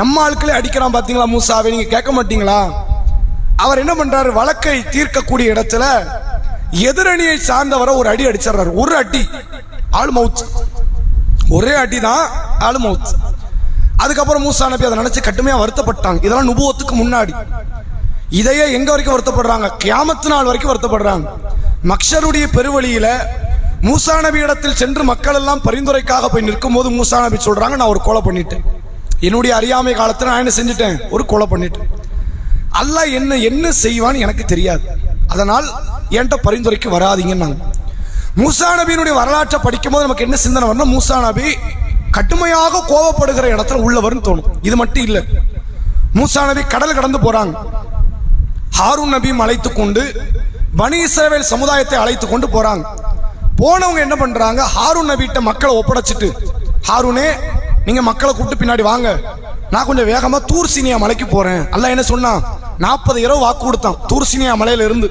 நம்ம ஆட்களே அடிக்கிறான் பாத்தீங்களா மூசாவை, நீங்க கேட்க மாட்டீங்களா? அவர் என்ன பண்றாரு, வழக்கை தீர்க்கக்கூடிய இடத்துல எதிரணியை சார்ந்தவரை ஒரு அடி அடிச்சிடறாரு. ஒரு அடி ஆளு மவுத், ஒரே அடிதான் ஆளு மவுத். அதுக்கப்புறம் மூசா நபி அதை நினைச்சு கட்டுமையா வருத்தப்பட்டாங்க. இதெல்லாம் நுபுவத்துக்கு முன்னாடி. இதையே எங்க வரைக்கும் வருத்தப்படுறாங்க, கியாமத்து நாள் வரைக்கும் வருத்தப்படுறாங்க. மக்ஷருடைய பெருவழியில மூசா நபி இடத்தில் சென்று மக்கள் எல்லாம் பரிந்துரைக்காக போய் நிற்கும் போது மூசா நபி சொல்றாங்க, நான் ஒரு கொலை பண்ணிட்டேன், என்னுடைய அறியாமை காலத்துல நான் என்ன செஞ்சுட்டேன், ஒரு கொலை பண்ணிட்டேன். அல்லாஹ் என்ன செய்வான்னு எனக்கு தெரியாது, அதனால் என்கிட்ட பரிந்துரைக்கு வராதீங்கன்னாங்க. மூசா நபியினுடைய வரலாற்றை படிக்கும் போது நமக்கு என்ன சிந்தனை வரணும், மூசா நபி கடுமையாக கோபப்படுகிற இடத்துல உள்ளவர்னு தோணும். இது மட்டும் இல்லை, மூசா நபி கடல் கடந்து போறாங்க, ஹாரூன் நபியும் அழைத்து கொண்டு பனி இஸ்ரவேல் சமுதாயத்தை அழைத்து கொண்டு போறாங்க. போனவங்க என்ன பண்றாங்க, ஹாரூன் நபிட்ட மக்களை ஒப்படைச்சிட்டு, ஹாரூனே நீங்க மக்களை கூப்பிட்டு பின்னாடி வாங்க, நான் கொஞ்சம் வேகமா தூர் சீனியா மலைக்கு போறேன். அல்லாஹ் என்ன சொன்னா, 40 இரவு வாக்கு கொடுத்தான் தூர் சீனியா மலையில இருந்து,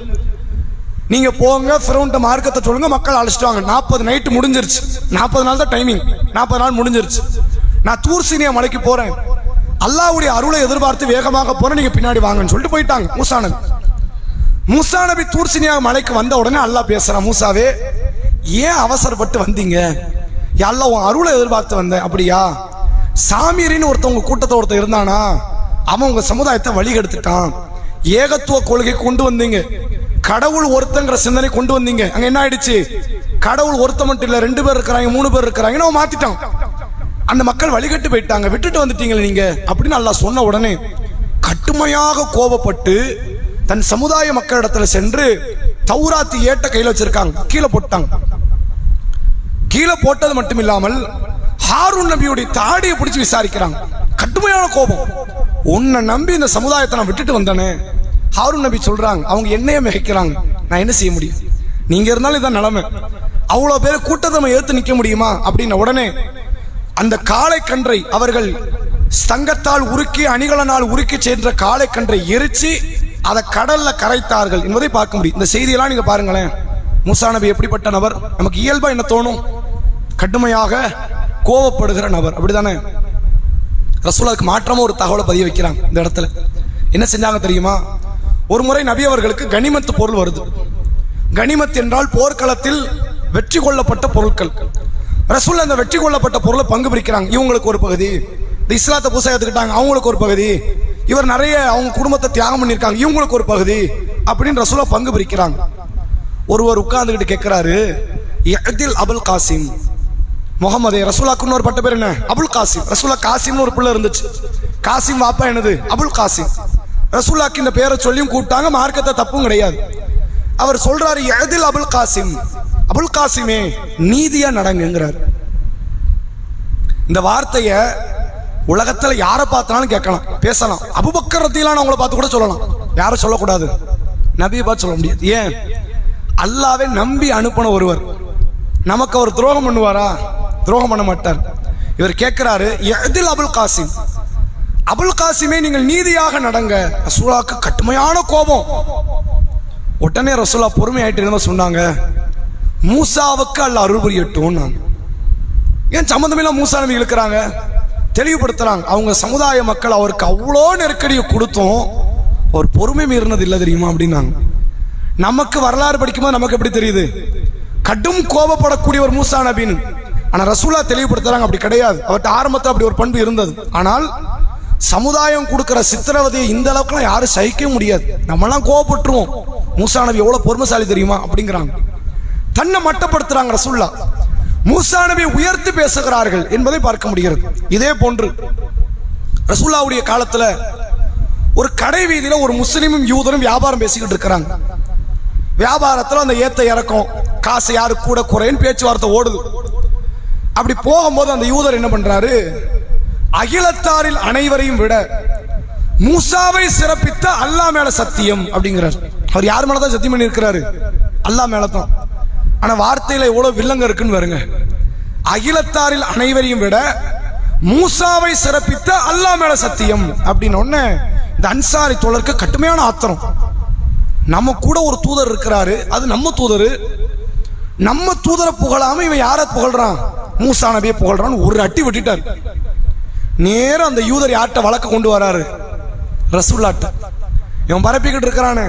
நீங்க போங்க ஃபிரௌன்ட்ட மார்க்கத்தை சொல்லுங்க, மக்கள் அழைச்சிட்டு வாங்க. 40 நைட்டு முடிஞ்சிருச்சு, 40 நாள் தான் டைமிங், 40 நாள் முடிஞ்சிருச்சு. நான் தூர் சீனியா மலைக்கு போறேன், அல்லாஹ்வுடைய அருளை எதிர்பார்த்து வேகமாக போறேன், நீங்க பின்னாடி வாங்கன்னு சொல்லிட்டு போயிட்டாங்க மூசா நபி. மூசா நபி தூர் சீனியா மலைக்கு வந்த உடனே அல்லாஹ் பேசுறான், மூசாவே ஏன் அவசரப்பட்டு வந்தீங்க, அல்லாஹ் உன் அருளை எதிர்பார்த்து வந்தேன். அப்படியா, சாமியரின்னு ஒருத்தவங்க கூட்டத்தை ஒருத்தர் இருந்தானா, அவன் உங்க சமுதாயத்தை வழிகெடுத்துட்டான். ஏகத்துவ கொள்கை கொண்டு வந்தீங்க, கடவுள் ஒருத்தங்கிற சிந்தனை கொண்டு வந்தீங்க, அங்க என்ன ஆயிடுச்சு, கடவுள் ஒருத்த மட்டும் இல்ல 2 பேர் இருக்கிறாங்க 3 பேர் இருக்கிறாங்கன்னு அவன் மாத்திட்டான். அந்த மக்கள் வழிகட்டு போயிட்டாங்க, விட்டுட்டு வந்துட்டீங்களே நீங்க அப்படின்னு அல்லாஹ் சொன்ன உடனே கடுமையாக கோபப்பட்டு தன் சமுதாய மக்களிடத்துல சென்று தௌராத் ஏட்ட கையில வச்சிருக்காங்க, கீழே போட்டாங்க. கீழே போட்டது மட்டும் இல்லாமல் ஹாரூன் நபியுடைய தாடியை பிடிச்சு விசாரிக்கிறாங்க. கடுமையான கோபம், உன்னை நம்பி இந்த சமுதாயத்தை நான் விட்டுட்டு வந்தேனே. ஹாரூன் நபி சொல்றாங்க, அவங்க என்னையே மிகைக்கிறாங்க, நான் என்ன செய்ய முடியும், நீங்க இருந்தாலும் இதான் நிலைமை, அவ்வளவு பேர் கூட்டத்தை நம்ம ஏத்து நிக்க முடியுமா அப்படின்ன உடனே அந்த காளை கன்றை அவர்கள் ஸ்தங்கத்தால் உருக்கி அணிகலனால் உருக்கி சென்ற காளை கன்றை எரிச்சு அதை கடல்ல கரைத்தார்கள் என்பதை பார்க்க முடியும். இந்த செய்தியெல்லாம் நீங்க பாருங்களேன், மூசா நபி எப்படிப்பட்ட நபர், நமக்கு இயல்பா என்ன தோணும், கடுமையாக கோபப்படுகிற நபர், அப்படிதானே? ரசூலுக்கு மாற்றமா ஒரு தகவலை பதிய வைக்கிறாங்க. இந்த இடத்துல என்ன செஞ்சாங்க தெரியுமா, ஒரு முறை நபி அவர்களுக்கு கனிமத்து பொருள் வருது. கனிமத் என்றால் போர்க்களத்தில் வெற்றி கொள்ளப்பட்ட பொருட்கள். ரசூல் அந்த வெற்றி கொள்ளப்பட்ட பொருளை பங்கு பிரிக்கிறாங்க. இவங்களுக்கு ஒரு பகுதி, இந்த இஸ்லாத்தை புதுசா ஏத்துக்கிட்டாங்க அவங்களுக்கு ஒரு பகுதி, இவர் நிறைய அவங்க குடும்பத்தை தியாகம் பண்ணியிருக்காங்க இவங்களுக்கு ஒரு பகுதி அப்படின்னு ரசூலா பங்கு பிரிக்கிறாங்க. ஒருவர் உட்கார்ந்துகிட்டு கேட்கிறாரு, யஅதில் அபுல் காசிம் முகமது, ரசூலாக்குன்னு ஒரு பட்ட பேர் என்ன, அபுல் காசிம். ரசூலா காசிம்னு ஒரு பிள்ளை இருந்துச்சு, காசிம் வாப்பா என்னது அபுல் காசிம். ரசூலாக்கு இந்த பேரை சொல்லியும் கூப்பிட்டாங்க, மார்க்கத்தை தப்பும் கிடையாது. அவர் சொல்றாரு, யஅதில் அபுல் காசிம், அபுல் காசிமே நீதியா நடங்குங்கிறார். இந்த வார்த்தைய உலகத்துல யாரை பார்த்தாலும் கேட்கலாம், பேசலாம். அபூபக்கர் ரலியல்லாஹு அன்ஹு அவங்கள பார்த்து கூட சொல்லலாம், யாரும் சொல்லக்கூடாது, நபியை பார்த்து சொல்ல முடியாது. ஏன், அல்லாஹ்வை நம்பி அனுப்பின ஒருவர், நமக்கு அவர் துரோகம் பண்ணுவாரா, துரோகம் பண்ண மாட்டார். இவர் கேட்கிறாரு, யஅதில் அபுல் காசிம், அபுல் காசிமே நீங்கள் நீதியாக நடங்க. ரசூலுக்கு கடுமையான கோபம். உடனே ரசூலா பொறுமையாயிட்டு இருந்த சொன்னாங்க, மூசாவுக்கு அல்லாஹ் அருள் புரியட்டும். ஏன் சம்பந்தமில்ல மூசா நபி இழுக்கிறாங்க, தெளிவுபடுத்துறாங்க. அவங்க சமுதாய மக்கள் அவருக்கு அவ்வளோ நெருக்கடியை கொடுத்தோம், ஒரு பொறுமை மீறினது இல்லை தெரியுமா அப்படின்னாங்க. நமக்கு வரலாறு படிக்கும்போது நமக்கு எப்படி தெரியுது, கடும் கோபப்படக்கூடிய ஒரு மூசா நபின்னு. ஆனா ரசூலா தெளிவுபடுத்துறாங்க, அப்படி கிடையாது. அவர்கிட்ட ஆரம்பத்தில் அப்படி ஒரு பண்பு இருந்தது. ஆனால் சமுதாயம் கொடுக்கிற சித்திரவதையை இந்த அளவுக்குலாம் யாரும் சகிக்க முடியாது, நம்மலாம் கோபப்பட்டுருவோம். மூசா நபி எவ்வளவு பொறுமைசாலி தெரியுமா அப்படிங்கிறாங்க. தன்னை மட்டப்படுத்துறாங்க ரசூல்லா, மூசா நபியை உயர்த்தி பேசுகிறார்கள் என்பதை பார்க்க முடிகிறது. இதே போன்று ரசூல்லாவுடைய காலத்துல ஒரு கடை வீதியில ஒரு முஸ்லிமும் யூதரும் வியாபாரம் பேசிக்கிட்டு இருக்கிறாங்க. வியாபாரத்துல அந்த ஏத்த இறக்கம், காசு யாரு கூட குறைன்னு பேச்சுவார்த்தை ஓடுது. அப்படி போகும்போது அந்த யூதர் என்ன பண்றாரு, அகிலத்தாரில் அனைவரையும் விட மூசாவை சிறப்பித்த அல்லாஹ் மேல சத்தியம் அப்படிங்கிறார். அவர் யார் மேலதான் சத்தியம் பண்ணி இருக்கிறாரு, அல்லாஹ் மேலதான். ஆனா வார்த்தையில எவ்வளவு வில்லங்க இருக்குன்னு வருங்க. அகிலத்தாரில் அனைவரையும் விட மூசாவை சிறப்பித்த அல்லாஹ் மேல சத்தியம் அப்படின்னு ஒண்ணு இந்த அன்சாரி தோழருக்கு கடுமையான ஆத்திரம். நம்ம கூட ஒரு தூதர் இருக்கிறாரு, அது நம்ம தூதரு, நம்ம தூதரை புகழாம இவன் யார புகழ்றான், மூசா நபியை புகழ்றான்னு ஒரு அட்டி விட்டுட்டார். நேரம் அந்த யூதர் யார்கிட்ட வழக்க கொண்டு வராரு? ரசூல்லாட்ட. இவன் பரப்பிக்கிட்டு இருக்கிறானே,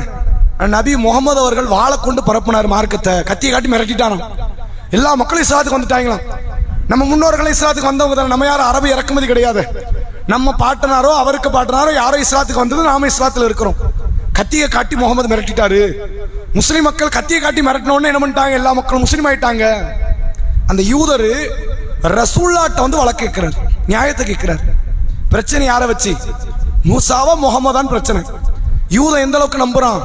நபி முகமது அவர்கள் வாழை கொண்டு பரப்புனார் மார்க்கத்தை, கத்தியை காட்டி மிரட்டிட்டானாம். எல்லா மக்களும் இஸ்லாத்துக்கு வந்துட்டாங்களாம். நம்ம முன்னோர்கள் இஸ்லாத்துக்கு வந்தவங்க தானே, நம்ம யாரும் அரபு இறக்குமதி கிடையாது. நம்ம பாட்டனாரோ அவருக்கு பாட்டனாரோ யாரோ இஸ்லாத்துக்கு வந்தது, நாம இஸ்லாத்துல இருக்கிறோம். கத்தியை காட்டி முகமது மிரட்டிட்டாரு. முஸ்லிம் மக்கள் கத்தியை காட்டி மிரட்டினோன்னு என்ன பண்ணிட்டாங்க? எல்லா மக்களும் முஸ்லீம் ஆயிட்டாங்க. அந்த யூதர் ரசூல்லாட்ட வந்து வழக்கு கேட்கிறார், நியாயத்தை கேட்கிறார். பிரச்சனை யாரை வச்சு? மூசாவா முகமதான் பிரச்சனை. யூதன் எந்த அளவுக்கு நம்புறான்?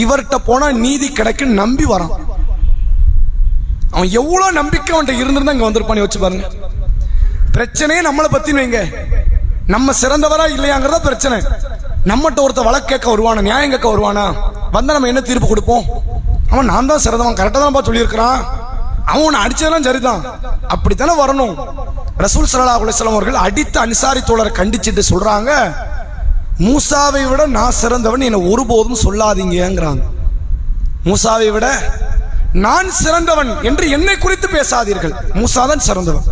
இவர்கிட்ட போனா நீதி கிடைக்கும் நம்பி வரான். அவன் எவ்வளவு நம்பிக்கை அவன்கிட்ட இருந்திருந்தா இங்க வந்திருப்பான். யோசிச்சு பாருங்க. பிரச்சனையே நம்மளை பத்தி வைங்க, நம்ம சிறந்தவரா இல்லையாங்கிறதா பிரச்சனை. நம்மகிட்ட ஒருத்த வழக்கு கேட்க வருவானா, நியாயம் கேட்க வருவானா? வந்தா நம்ம என்ன தீர்ப்பு கொடுப்போம்? அவன் நான் தான் சிறந்தவன், கரெக்டா தான் சொல்லியிருக்கிறான், அவன் அடிச்சதெல்லாம் சரிதான், அப்படித்தானே வரணும். ரசூல் ஸல்லல்லாஹு அலைஹி வஸல்லம் அவர்கள் அடித்த அன்சாரி தோழரை கண்டிச்சுட்டு சொல்றாங்க, மூசாவை விட நான் சிறந்தவன் என்னை ஒருபோதும் சொல்லாதீங்கிறாங்க. மூசாவை விட நான் சிறந்தவன் என்று என்னை குறித்து பேசாதீர்கள். மூசா தான் சிறந்தவன்.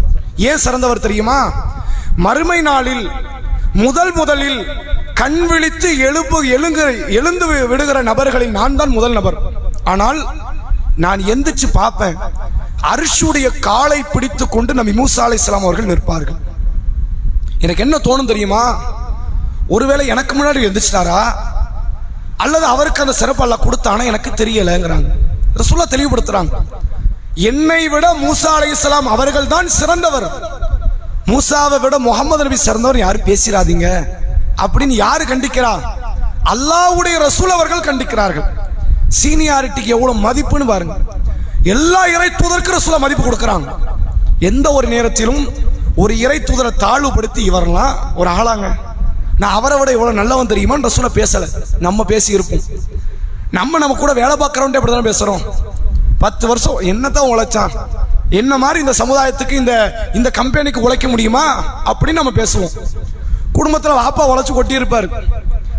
ஏன் சிறந்தவர் தெரியுமா? மறுமை நாளில் முதலில் கண் விழித்து எழுந்து விடுகிற நபர்களில் நான் தான் முதல் நபர். ஆனால் நான் எந்திரிச்சு பார்ப்பேன், அர்ஷுடைய காலை பிடித்து கொண்டு நபி மூசா அலைஹிஸ்ஸலாம் அவர்கள் நிற்பார்கள். எனக்கு என்ன தோணும் தெரியுமா? ஒருவேளை எனக்கு முன்னாடி எந்திரிச்சிட்டாரா, அல்லது அவருக்கு அந்த சிறப்பு அல்லாஹ் கொடுத்தானா எனக்கு தெரியலங்கிறாங்க. ரசூலுல்லாஹ் தெளிவுபடுத்துறாங்க, என்னை விட மூசா அலைஹிஸ்ஸலாம் அவர்கள் தான் சிறந்தவர், மூசாவை விட முகமது நபி சிறந்தவர் யாரும் பேசிடாதீங்க அப்படின்னு யாரு கண்டிக்கிறா? அல்லாஹ்வுடைய ரசூல் அவர்கள் கண்டிக்கிறார்கள். சீனியாரிட்டிக்கு எவ்வளவு மதிப்புன்னு பாருங்க. எல்லா இறை தூதருக்கு ரசூலா மதிப்பு கொடுக்கறாங்க. எந்த ஒரு நேரத்திலும் ஒரு இறை தூதரை தாழ்வுபடுத்தி இவரெல்லாம் ஒரு ஆளாங்க, நான் அவரை விட இவ்வளவு நல்லவன் தெரியுமான்னு ரசூலா பேசல. நம்ம பேசி இருப்போம். நம்ம கூட வேலை பார்க்கறவன்ட்டு அப்படிதான் பேசுறோம். 10 வருஷம் என்னதான் உழைச்சான், என்ன மாதிரி இந்த சமுதாயத்துக்கு இந்த கம்பெனிக்கு உழைக்க முடியுமா அப்படின்னு நம்ம பேசுவோம். குடும்பத்தில் வாப்பா உழைச்சு கொட்டி இருப்பாரு,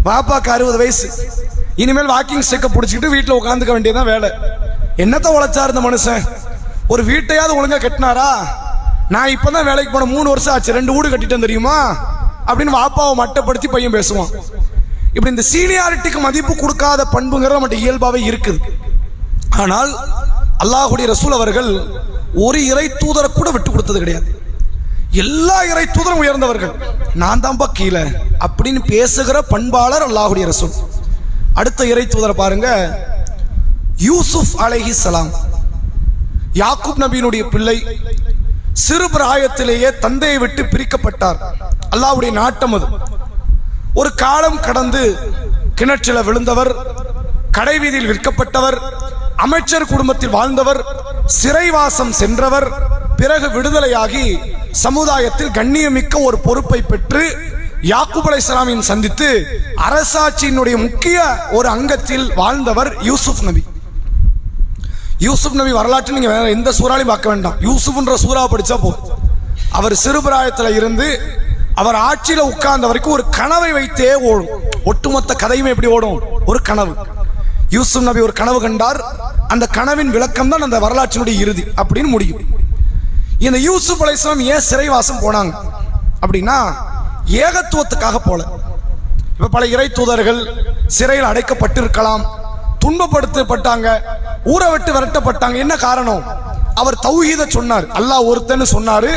வாப்பாக்கு 60 வயசு, இனிமேல் வாக்கிங் ஸ்டிக்கை பிடிச்சிக்கிட்டு வீட்டில் உட்காந்துக்க வேண்டியதான் வேலை. என்னத்த உழைச்சாரு இந்த மனுஷன்? ஒரு வீட்டையாவது ஒழுங்கா கட்டினாரா? நான் இப்பதான் வேலைக்கு போன 3 வருஷம் ஆச்சு, 2 வீடு கட்டிட்டேன் தெரியுமா அப்படின்னு வாப்பாவை மட்டப்படுத்தி பையன் பேசுவான். இப்படி இந்த சீனியாரிட்டிக்கு மதிப்பு கொடுக்காத பண்புங்கிறது நம்மகிட்ட இயல்பாவே இருக்குது. ஆனால் அல்லாஹ்வுடைய ரசூல் அவர்கள் ஒரு இறை தூதரை கூட விட்டு கொடுத்தது கிடையாது. எல்லா இறை தூதரும் உயர்ந்தவர்கள், நான் தான்பா கீழே அப்படின்னு பேசுகிற பண்பாளர் அல்லாஹ்வுடைய ரசூல். அடுத்த இறை தூதரை பாருங்க, யூசுப் அலைஹிஸ்ஸலாம், யாக்கூப் நபியினுடைய பிள்ளை, சிறு பிராயத்திலேயே தந்தையை விட்டு பிரிக்கப்பட்டார். அல்லாஹ்வுடைய நாட்டம் அது. ஒரு காலம் கடந்து கிணற்றில விழுந்தவர், கடைவீதியில் விற்கப்பட்டவர், அமைச்சர் குடும்பத்தில் வாழ்ந்தவர், சிறைவாசம் சென்றவர், பிறகு விடுதலையாகி சமுதாயத்தில் கண்ணியமிக்க ஒரு பொறுப்பை பெற்று யாக்கூப் அலைஹிஸ்ஸலாமின் சந்தித்து அரசாட்சியினுடைய முக்கிய ஒரு அங்கத்தில் வாழ்ந்தவர் யூசுப் நபி. யூசுப் நபி வரலாற்று நீங்க வேற எந்த சூறாலையும் பார்க்க வேண்டாம், யூசுப்ன்ற சூறா படிச்சா போதும். அவர் சிறுபிராயத்தில் இருந்து அவர் ஆட்சியில உட்கார்ந்த வரைக்கும் ஒரு கனவை வைத்தே ஓடும். ஒட்டுமொத்த கதையுமே எப்படி ஓடும்? ஒரு கனவு. யூசுப் நபி ஒரு கனவு கண்டார், அந்த கனவின் விளக்கம் தான் அந்த வரலாற்றினுடைய இறுதி அப்படின்னு முடியும். இந்த யூசுப் அலைஹிஸ்ஸலாம் ஏன் சிறைவாசம் போனாங்க அப்படின்னா ஏகத்துவத்துக்காக போல. இப்ப பல இறை தூதர்கள் சிறையில் அடைக்கப்பட்டிருக்கலாம், துன்பப்படுத்தப்பட்டாங்க, ஊரை விட்டு விரட்டப்பட்டாங்க. என்ன காரணம்? அவர் தௌஹீத சொன்னார், அல்லாஹ் ஒருத்தன்னு சொன்னாரு,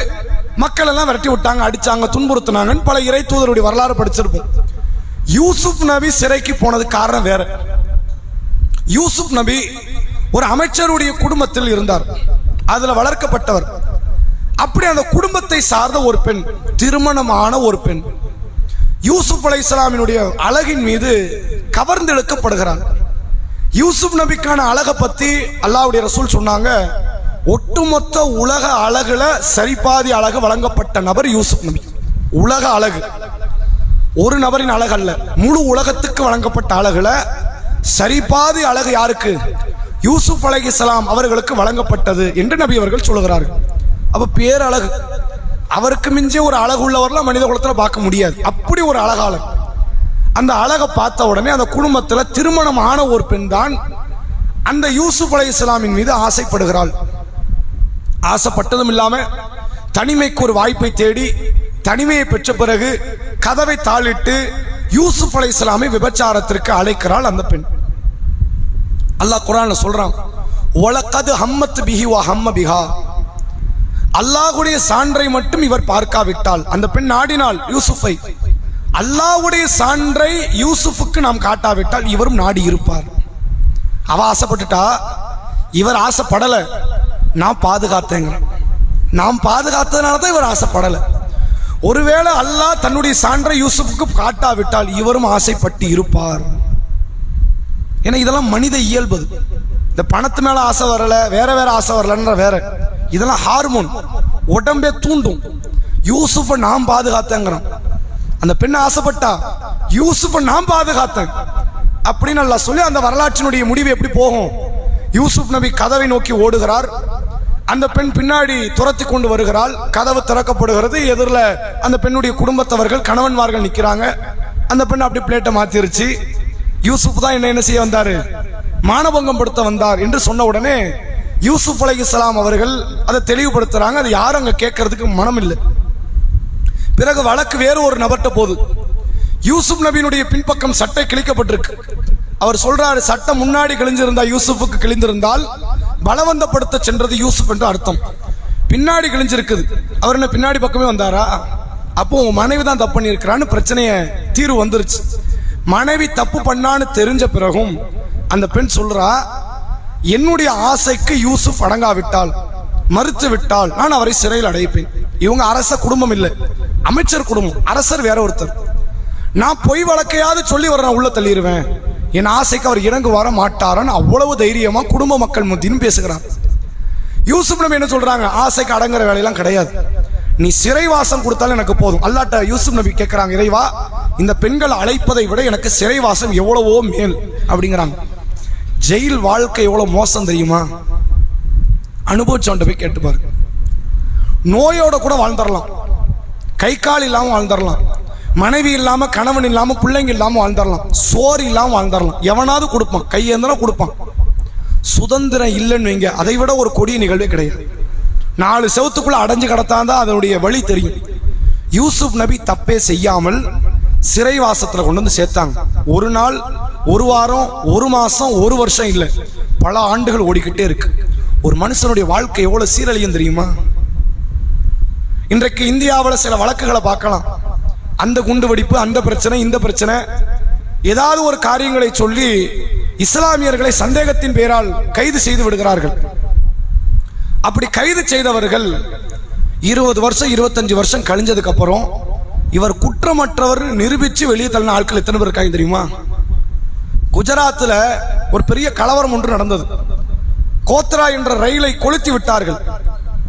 மக்கள் எல்லாம் விரட்டி விட்டாங்க, அடிச்சாங்க, துன்புறுத்தினாங்கன்னு பல இறை தூதருடைய வரலாறு படிச்சிருப்போம். யூசுப் நபி சிறைக்கு போனது காரணம் வேற. யூசுப் நபி ஒரு அமைச்சருடைய குடும்பத்தில் இருந்தார், அதுல வளர்க்கப்பட்டவர். அப்படி அந்த குடும்பத்தை சார்ந்த ஒரு பெண், திருமணமான ஒரு பெண், யூசுப் அலைஹிஸ்ஸலாமினுடைய அழகின் மீது கவர்ந்தெழுக்கப்படுகிறார். யூசுப் நபிக்கான அழகை பத்தி அல்லாஹ்வுடைய ரசூல் சொன்னாங்க, ஒட்டுமொத்த உலக அழகுல சரிபாதி அழகு வழங்கப்பட்ட நபர் யூசுப் நபி. உலக அழகு ஒரு நபரின் அழகு அல்ல, முழு உலகத்துக்கு வழங்கப்பட்ட அழகுல சரிபாதி அழகு யாருக்கு? யூசுப் அலைஹிஸ்ஸலாம் அவர்களுக்கு வழங்கப்பட்டது என்று நபி அவர்கள் சொல்லுகிறார்கள். அப்ப பேரழகு, அவருக்கு மிஞ்சிய ஒரு அழகு உள்ளவர்லாம் மனித குலத்துல பார்க்க முடியாது, அப்படி ஒரு அழகாளர். அந்த அழகை பார்த்த உடனே அந்த குடும்பத்துல திருமணமான ஒரு பெண் தான் அந்த யூசுப் அலைஹிஸ்ஸலாமின் மீது ஆசைப்படுகிறாள். ஆசைப்பட்டதும் இல்லாம தனிமைக்கு ஒரு வாய்ப்பை தேடி தனிமையை பெற்ற பிறகு கதவை தாளிட்டு யூசுப் அலைஹிஸ்ஸலாமை விபச்சாரத்திற்கு அழைக்கிறாள் அந்த பெண். அல்லாஹ் குர்ஆன்ல சொல்றான், வலகத் ஹம்மத் பிஹி வ ஹம்ம பிஹா. அல்லாஹ்வுடைய சான்றை மட்டும் இவர் பார்க்காவிட்டால், அந்த பெண் நாடினாள் யூசுஃபை, அல்லாஹ்வுடைய சான்றை யூசுஃபுக்கு நாம் காட்டாவிட்டால் இவரும் நாடி இருப்பார். அவ ஆசைப்பட்டுட்டா, இவர் ஆசைப்படல. நான் பாதுகாத்தேங்க, நாம் பாதுகாத்ததுனால தான் இவர் ஆசைப்படல. ஒருவேளை அல்லாஹ் தன்னுடைய சான்றை யூசுஃபுக்கு காட்டாவிட்டால் இவரும் ஆசைப்பட்டு இருப்பார். ஏன்னா இதெல்லாம் மனித இயல்பு. இந்த பணத்து மேல ஆசை வரல, வேற வேற ஆசை வரலன்ற வேற, இதெல்லாம் ஹார்மோன், உடம்பே தூண்டும். யூசுஃபை நாம் பாதுகாத்தேங்கிறான். அந்த பெண் ஆசைப்பட்டா, யூசுஃபை நாம் பாதுகாத்தேன் அப்படின்னு அல்லாஹ் சொல்லி அந்த வரலாற்றினுடைய முடிவு எப்படி போகும்? யூசுப் நபி கதவை நோக்கி ஓடுகிறார். அந்த பெண் பின்னாடி துரத்தி கொண்டு வருகிறாள். கதவு திறக்கப்படுகிறது. எதிரில் அந்த பெண்ணுடைய குடும்பத்தவர்கள், கணவன்மார்கள் நிற்கிறாங்க. அந்த பெண் அப்படி பிளேட்டை மாத்திருச்சு. யூசுப் தான் என்ன செய்ய வந்தாரு? மானபங்கம் படுத்த வந்தார் என்று சொன்ன உடனே யூசுப் அலைஹிஸ்ஸலாம் அவர்கள் அதை தெளிவுபடுத்துறாங்க. அது யாரும் அங்க கேட்கறதுக்கு மனம் இல்லை. பிறகு வழக்கு வேறு ஒரு நபர்கிட்ட போகுது. யூசுப் நபியினுடைய பின்பக்கம் சட்டை கிழிக்கப்பட்டிருக்கு. அவர் சொல்றாரு, சட்டம் முன்னாடி கிழிஞ்சிருந்தா யூசுஃபுக்கு கிழிந்திருந்தால் பலவந்தப்படுத்த சென்றது யூசுப் என்று அர்த்தம். பின்னாடி கிழிஞ்சிருக்குது. அவர் என்ன பின்னாடி பக்கமே வந்தாரா? அப்போ உன் மனைவி தான் தப்பு பண்ணி இருக்கிறான்னு பிரச்சனைய தீர்வு வந்துருச்சு. மனைவி தப்பு பண்ணான்னு தெரிஞ்ச பிறகும் அந்த பெண் சொல்றா, என்னுடைய ஆசைக்கு யூசுப் அடங்காவிட்டால், மறுத்து விட்டால் நான் அவரை சிறையில் அடைப்பேன். இவங்க அரச குடும்பம் இல்லை, அமைச்சர் குடும்பம். அரசர் வேற ஒருத்தர். நான் பொய் வழக்கையாவது சொல்லி வர நான் உள்ள தள்ளிடுவேன், என் ஆசைக்கு அவர் இறங்கு வர மாட்டாரான்னு அவ்வளவு தைரியமா குடும்ப மக்கள் மத்தியும் பேசுகிறார். யூசுப் நபி என்ன சொல்றாங்க? ஆசைக்கு அடங்குற வேலையெல்லாம் கிடையாது, நீ சிறைவாசம் கொடுத்தாலும் எனக்கு போதும். அல்லாட்ட யூசுப் நபி கேட்கிறாங்க, இறைவா, இந்த பெண்கள் அழைப்பதை விட எனக்கு சிறைவாசம் எவ்வளவோ மேல் அப்படிங்கிறாங்க. ஜெயில் வாழ்க்கை எவ்வளவு மோசம் தெரியுமா? அனுபவிச்சவன்ட்ட போய் கேட்டு பாரு. நோயோட கூட வாழ்ந்துடலாம், கை கால் இல்லாம வாழ்ந்துடலாம், மனைவி இல்லாம கணவன் இல்லாம பிள்ளைங்க இல்லாம வாழ்ந்துடலாம், சோறு இல்லாம வாழ்ந்துடலாம். எவனாவது கொடுப்பான், கையேந்தனா கொடுப்பான். சுதந்திரம் இல்லைன்னு வைங்க, அதை விட ஒரு கொடிய நிகழ்வே கிடையாது. 4 செவத்துக்குள்ள அடைஞ்சு கடத்தான் தான் அதனுடைய வழி தெரியும். யூசுப் நபி தப்பே செய்யாமல் சிறைவாசத்துல கொண்டு வந்து சேர்த்தாங்க. ஒரு நாள், ஒரு வாரம், ஒரு மாசம், ஒரு வருஷம் இல்லை, பல ஆண்டுகள் ஓடிக்கிட்டே இருக்கு. ஒரு மனுஷனுடைய வாழ்க்கை எவ்வளவு சீரழியும் தெரியுமா? இன்றைக்கு இந்தியாவில் சில வழக்குகளை பார்க்கலாம். அந்த குண்டு வெடிப்பு, அந்த பிரச்சனை, இந்த பிரச்சனை, ஏதாவது ஒரு காரியங்களை சொல்லி இஸ்லாமியர்களை சந்தேகத்தின் பெயரால் கைது செய்து விடுகிறார்கள். அப்படி கைது செய்தவர்கள் 20 வருஷம் 25 வருஷம் கழிஞ்சதுக்கு அப்புறம் இவர் குற்றமற்றவர் நிரூபிச்சு வெளியே தள்ளின ஆட்கள் எத்தனை பேர் இருக்காங்க தெரியுமா? குஜராத்தில் ஒரு பெரிய கலவரம் ஒன்று நடந்தது. கோத்ரா என்ற ரயிலை கொளுத்தி விட்டார்கள்.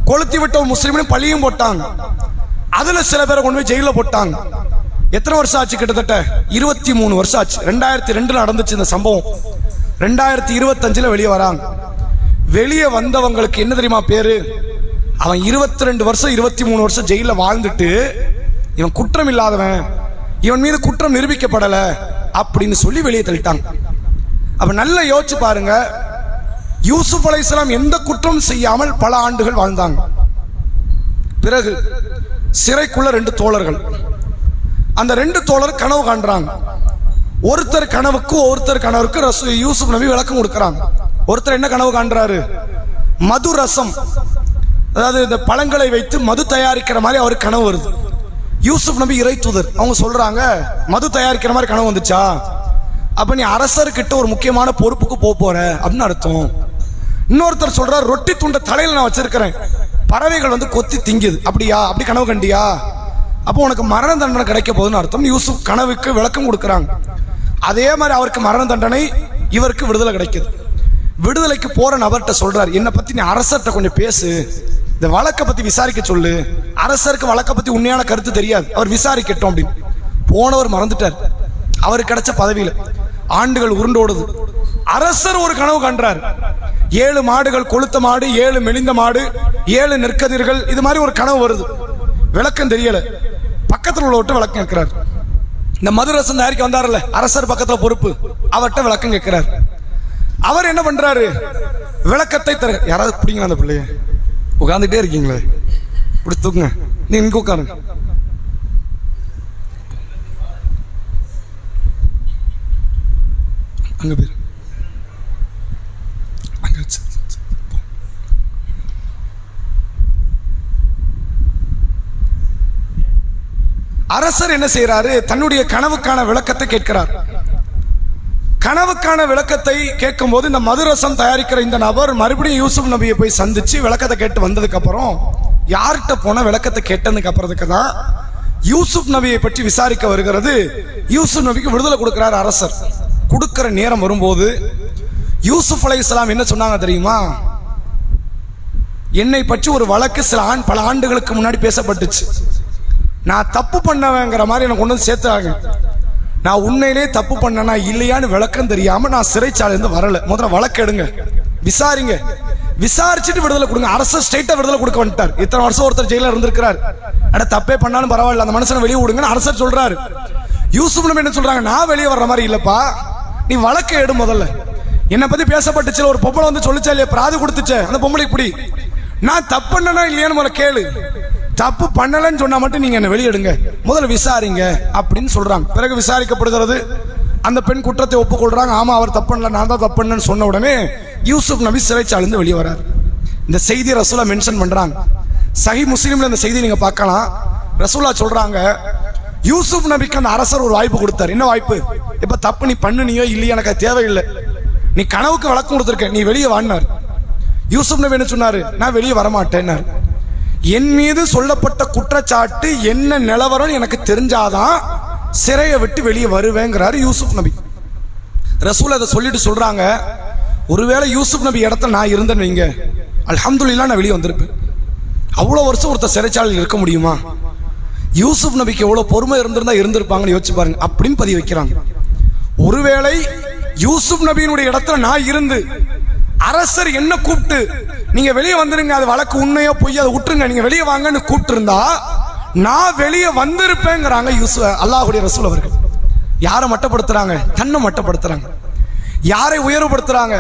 கொளுத்தி விட்ட ஒரு முஸ்லிமையும் பழியும் போட்டாங்க. அதுல சில பேரை கொண்டு போய் ஜெயில போட்டாங்க. எத்தனை வருஷம் ஆச்சு? கிட்டத்தட்ட 23 வருஷம் ஆச்சு. 2002 நடந்துச்சு இந்த சம்பவம். 2025 வெளியே வராங்க. வெளியே வந்தவங்களுக்கு என்ன தெரியுமா பேரு? அவன் 22 வருஷம் 23 வருஷம் ஜெயில வாழ்ந்துட்டு இவன் குற்றம் இல்லாதவன், இவன் மீது குற்றம் நிரூபிக்கப்படல அப்படின்னு சொல்லி வெளியே தள்ளிட்டாங்க. அப்ப நல்லா யோசிச்சு பாருங்க, யூசுப் அலைஹிஸ்ஸலாம் எந்த குற்றம் செய்யாமல் பல ஆண்டுகள் வாழ்ந்தாங்க. பிறகு சிறைக்குள்ள 2 தோழர்கள். அந்த 2 தோழர் கனவு காண்றாங்க. ஒருத்தர் கனவுக்கு யூசுப் நபி விளக்கம் கொடுக்கிறாங்க. ஒருத்தர் என்ன கனவு காண்றாரு? மது ரசம், அதாவது இந்த பழங்களை வைத்து மது தயாரிக்கிற மாதிரி அவருக்கு கனவு வருது. யூசுப் நபி இறை தூதர், அவங்க சொல்றாங்க, மது தயாரிக்கிற மாதிரி கனவு வந்துச்சா? அப்ப நீ அரசர்கிட்ட ஒரு முக்கியமான பொறுப்புக்கு போற அப்படின்னு அர்த்தம். இன்னொருத்தர் சொல்றாரு, ரொட்டி துண்டை தலையில நான் வச்சிருக்கிறேன், பறவைகள் வந்து கொத்தி திங்குது. அப்படியா? அப்படி கனவு கண்டியா? அப்போ உனக்கு மரண தண்டனை கிடைக்க போகுதுன்னு அர்த்தம். யூசுப் கனவுக்கு விளக்கம் கொடுக்குறாங்க. அதே மாதிரி அவருக்கு மரண தண்டனை, இவருக்கு விடுதலை கிடைக்குது. விடுதலைக்கு போற நபர்கிட்ட சொல்றாரு, என்னை பத்தி நீ அரசர்கிட்ட கொஞ்சம் பேசு, இந்த வழக்கை பத்தி விசாரிக்க சொல்லு. அரசருக்கு வழக்கை பத்தி உண்மையான கருத்து தெரியாது, அவர் விசாரிக்கட்டும் அப்படின்னு. போனவர் மறந்துட்டார். அவருக்கு கிடைச்ச பதவியில ஆண்டுகள் உருண்டோடுது. அரசர் ஒரு கனவு காண்றார். 7 மாடுகள், கொளுத்த மாடு, 7 மெலிந்த மாடு, 7 நெற்கதிர்கள், இது மாதிரி ஒரு கனவு வருது. விளக்கம் தெரியல. பக்கத்தில் உள்ளவர்கிட்ட விளக்கம் கேட்கிறார். இந்த மதுரசம் தயாரிக்க வந்தார்ல அரசர், பக்கத்துல பொறுப்பு, அவர்கிட்ட விளக்கம் கேட்கிறார். அவர் என்ன பண்றாரு? விளக்கத்தை தர. யாராவது பிடிங்க அந்த பிள்ளைய, உட்காந்துட்டே இருக்கீங்களே, இப்படி தூக்குங்க, நீ இங்க உட்காருங்க. அங்க பேர் அங்க வச்சு. அரசர் என்ன செய்யறாரு? தன்னுடைய கனவுக்கான விளக்கத்தை கேட்கிறார். கனவுக்கான விளக்கத்தை கேட்கும் போது இந்த மதுரசம் தயாரிக்கிற இந்த நபர் மறுபடியும் யூசுப் நபியை போய் சந்திச்சு விளக்கத்தை கேட்டு வந்ததுக்கு அப்புறம் யார்கிட்ட போன விளக்கத்தை கேட்டதுக்கு அப்புறத்துக்கு தான் யூசுப் நபியை பற்றி விசாரிக்க வருகிறது. யூசுப் நபிக்கு விடுதலை கொடுக்கிறார் அரசர். கொடுக்கிற நேரம் வரும்போது யூசுப் அலைஹிஸ்ஸலாம் என்ன சொன்னாங்க தெரியுமா? என்னை பற்றி ஒரு வழக்கு பல ஆண்டுகளுக்கு முன்னாடி பேசப்பட்டுச்சு. நான் தப்பு பண்ணவேங்கிற மாதிரி எனக்கு கொண்டு வந்து சேர்த்தாங்க. நான் உண்மையிலே தப்பு பண்ணனா இல்லையான்னு விளக்கம் தெரியாம நான் சிறைச்சாலையிலிருந்து வரல. முதல்ல வழக்கு எடுங்க, விசாரிங்க, விசாரிச்சுட்டு விடுதலை கொடுங்க. அரசு ஸ்ட்ரைட்டா விடுதலை கொடுக்க வந்துட்டார். இத்தனை வருஷம் ஒருத்தர் ஜெயில இருந்திருக்கிறார். அட தப்பே பண்ணாலும் பரவாயில்ல, அந்த மனுஷனை வெளியே விடுங்கன்னு அரசர் சொல்றாரு. யூசுப் நபி என்ன சொல்றாங்க? நான் வெளியே வர்ற மாதிரி இல்லப்பா, நீ வழக்கு எடு. முதல்ல என்னை பத்தி பேசப்பட்டுச்சு, ஒரு பொம்பளை வந்து சொல்லிச்சா இல்லையா, பிராது கொடுத்துச்சே, அந்த பொம்பளை இப்படி நான் தப்பு பண்ணனா இல்லையான்னு முதல்ல கேளு. தப்பு பண்ணலன்னு சொன்னா மட்டும் நீங்க என்ன வெளியிடுங்க, முதல்ல விசாரிங்க அப்படின்னு சொல்றாங்க. பிறகு விசாரிக்கப்படுகிறது. அந்த பெண் குற்றத்தை ஒப்புக்கொள்றாங்க. ஆமா, அவர் தப்பு பண்ணல, நான் தான் தப்பு பண்ணேன்னு சொன்ன உடனே யூசுப் நபி சிறைச்சாலிருந்து வெளியே வரார். இந்த செய்தி ரசூலா மென்ஷன் பண்றாங்க. சஹி முஸ்லிம்ல இந்த செய்தி நீங்க பார்க்கலாம். ரசூலா சொல்றாங்க, யூசுப் நபிக்கு அந்த அரசர் ஒரு வாய்ப்பு கொடுத்தார். என்ன வாய்ப்பு? இப்ப தப்பு நீ பண்ணுனியோ இல்லையோ எனக்கு தேவையில்லை, நீ கனவுக்கு வழக்கம் கொடுத்திருக்க, நீ வெளியே வாடினார். யூசுப் நபி என்ன சொன்னாரு? நான் வெளியே வரமாட்டேன்னார். என் மீது சொல்லப்பட்ட குற்றச்சாட்டு என்ன நிலவரம் எனக்கு தெரிஞ்சாதான் சிறையை விட்டு வெளியே வருவேங்கிறாரு யூசுப் நபி. ரசூல் அதை சொல்லிட்டு சொல்றாங்க, ஒருவேளை யூசுப் நபி இடத்துல நான் இருந்தேன்னு வைங்க, அல்ஹம்துலில்லாஹ் நான் வெளியே வந்திருப்பேன். அவ்வளோ வருஷம் ஒருத்தர் சிறைச்சாலையில் இருக்க முடியுமா? யூசுப் நபிக்கு எவ்வளவு பொறுமை இருந்திருந்தா இருந்திருப்பாங்கன்னு யோசிச்சு பாருங்க அப்படின்னு பதிவு வைக்கிறாங்க. ஒருவேளை யூசுப் நபியினுடைய இடத்துல நான் இருந்து அரசர் என்ன கூப்பிட்டு நீங்க வெளியே வந்துருங்க, அது வழக்கு உண்மையோ பொய்யோ அதை விட்டுருங்க, நீங்க வெளியே வாங்கன்னு கூப்பிட்டு இருந்தா நான் வெளியே வந்திருப்பேங்கிறாங்க அல்லாஹ்வுடைய ரசூல் அவர்கள். யாரை மட்டப்படுத்துறாங்க? தன்னை மட்டப்படுத்துறாங்க. யாரை உயர்வுபடுத்துறாங்க?